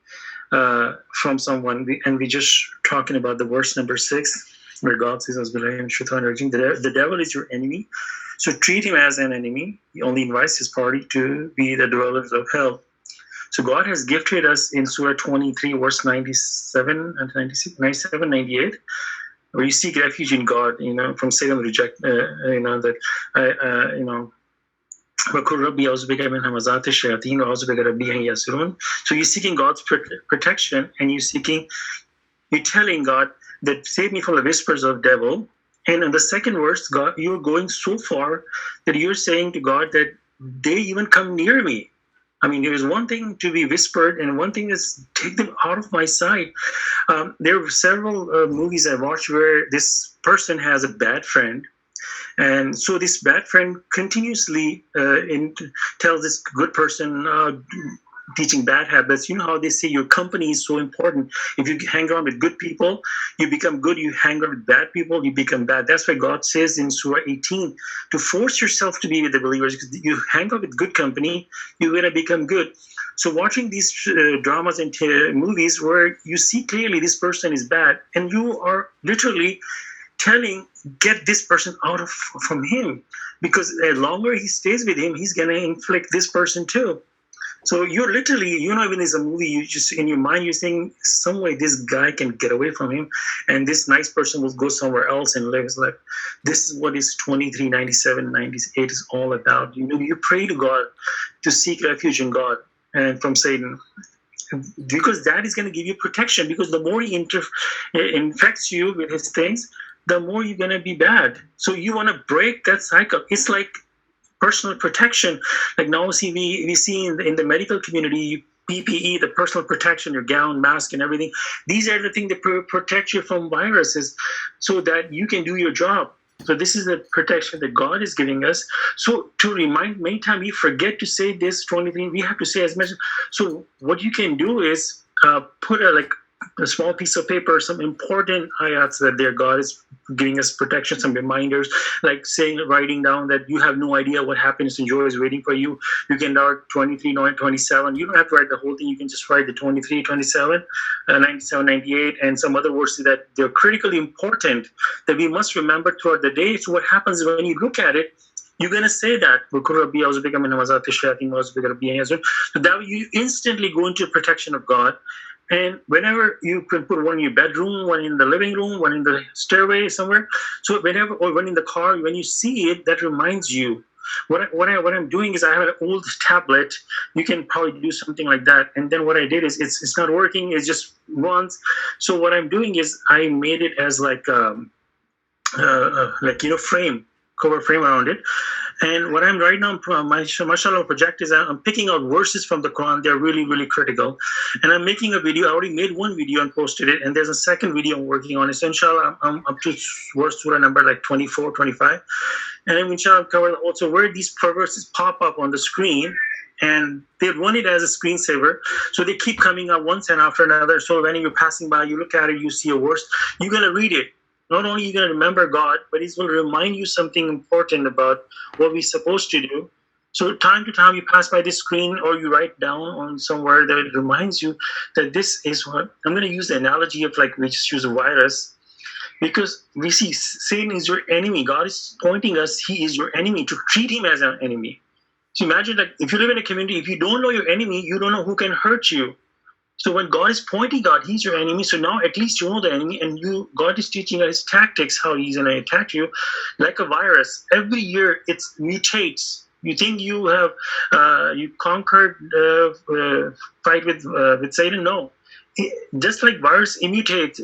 from someone. And we just talking about the verse number 6, where God says, the devil is your enemy, so treat him as an enemy. He only invites his party to be the dwellers of hell. So God has gifted us in Surah 23, verse 97 and 96, 97, 98, where you seek refuge in God, from Satan reject, that so you're seeking God's protection, and you're telling God that save me from the whispers of devil. And in the second verse, God, you're going so far that you're saying to God that they even come near me. I mean, there is one thing to be whispered, and one thing is take them out of my sight. There are several movies I watched where this person has a bad friend. And so this bad friend continuously tells this good person, teaching bad habits. You know how they say your company is so important. If you hang around with good people, you become good. You hang around with bad people, you become bad. That's why God says in Surah 18 to force yourself to be with the believers, because you hang out with good company, you're going to become good. So watching these dramas and movies where you see clearly this person is bad, and you are literally telling, get this person out from him, because the longer he stays with him, he's going to inflict this person too. So you're literally, even as a movie, you just, in your mind, you're saying, some way this guy can get away from him, and this nice person will go somewhere else and live his life. This is what is 23, 97, 98 is all about. You pray to God to seek refuge in God and from Satan, because that is going to give you protection, because the more he infects you with his things, the more you're going to be bad. So you want to break that cycle. It's like personal protection. Like now, we see in the medical community, PPE, the personal protection, your gown, mask, and everything. These are the things that protect you from viruses so that you can do your job. So this is the protection that God is giving us. So to remind, many times we forget to say this 23, we have to say as much. So what you can do is put a small piece of paper, some important ayats that their God is giving us protection, some reminders, like saying, writing down that you have no idea what happiness and joy is waiting for you. You can write 23, 27. You don't have to write the whole thing. You can just write the 23, 27, 97, 98, and some other words that they're critically important that we must remember throughout the day. So what happens when you look at it, you're going to say that. So that way you instantly go into protection of God. And whenever you can put one in your bedroom, one in the living room, one in the stairway somewhere. So whenever, or one in the car, when you see it, that reminds you. What I'm doing is I have an old tablet. You can probably do something like that. And then what I did is it's not working. It's just once. So what I'm doing is I made it as frame, cover frame around it. And what I'm right now, my Masha Allah project is I'm picking out verses from the Quran. They're really, really critical. And I'm making a video. I already made one video and posted it. And there's a second video I'm working on. So inshallah, I'm up to surah number 24, 25. And then inshallah, I'll cover also where these verses pop up on the screen. And they run it as a screensaver. So they keep coming up once and after another. So when you're passing by, you look at it, you see a verse, you're going to read it. Not only are you going to remember God, but He's going to remind you something important about what we're supposed to do. So time to time you pass by this screen or you write down on somewhere that it reminds you that this is what, I'm going to use the analogy of we just use a virus, because we see Satan is your enemy. God is pointing us, he is your enemy, to treat him as an enemy. So imagine that if you live in a community, if you don't know your enemy, you don't know who can hurt you. So when God is pointing out he's your enemy, so now at least you know the enemy, and God is teaching us his tactics, how he's going to attack you, like a virus. Every year it mutates. You think you have you conquered fight with Satan? No, just like virus mutates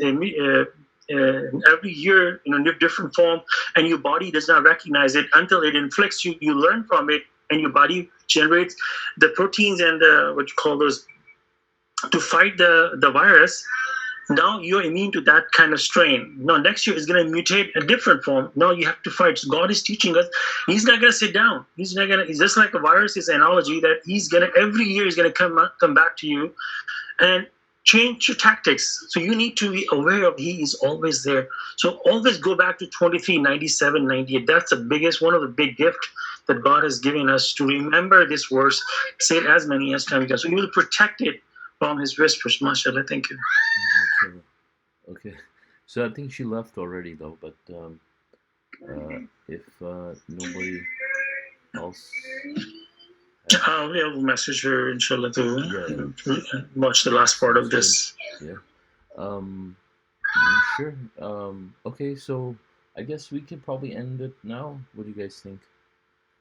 every year in a different form, and your body does not recognize it until it inflicts you. You learn from it, and your body generates the proteins and what you call those, to fight the virus. Now you're immune to that kind of strain. Now next year is going to mutate a different form. Now you have to fight. So God is teaching us. He's not going to sit down. He's not going to. It's just like a virus is an analogy that he's going to, every year he's going to come back to you and change your tactics. So you need to be aware of he is always there. So always go back to 23, 97, 98. That's the biggest, one of the big gifts that God has given us, to remember this verse, say it as many as time you can. So you will protect it from his whispers. MashaAllah, thank you. Okay, so I think she left already though, but if nobody else I'll message her inshallah to watch the last part of this. Yeah. Sure. Okay, so I guess we can probably end it now. What do you guys think?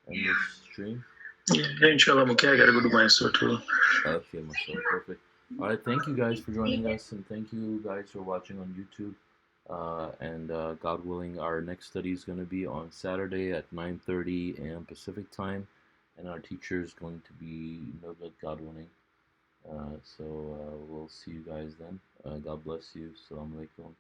End this stream? Yeah, inshallah. Okay, I gotta go to my store too. Okay, Mashallah, perfect. All right, thank you guys for joining us, and thank you guys for watching on YouTube. And God willing, our next study is going to be on Saturday at 9:30 a.m. Pacific time, and our teacher is going to be Nobel, God willing. So we'll see you guys then. God bless you. Salãmun Alaykum.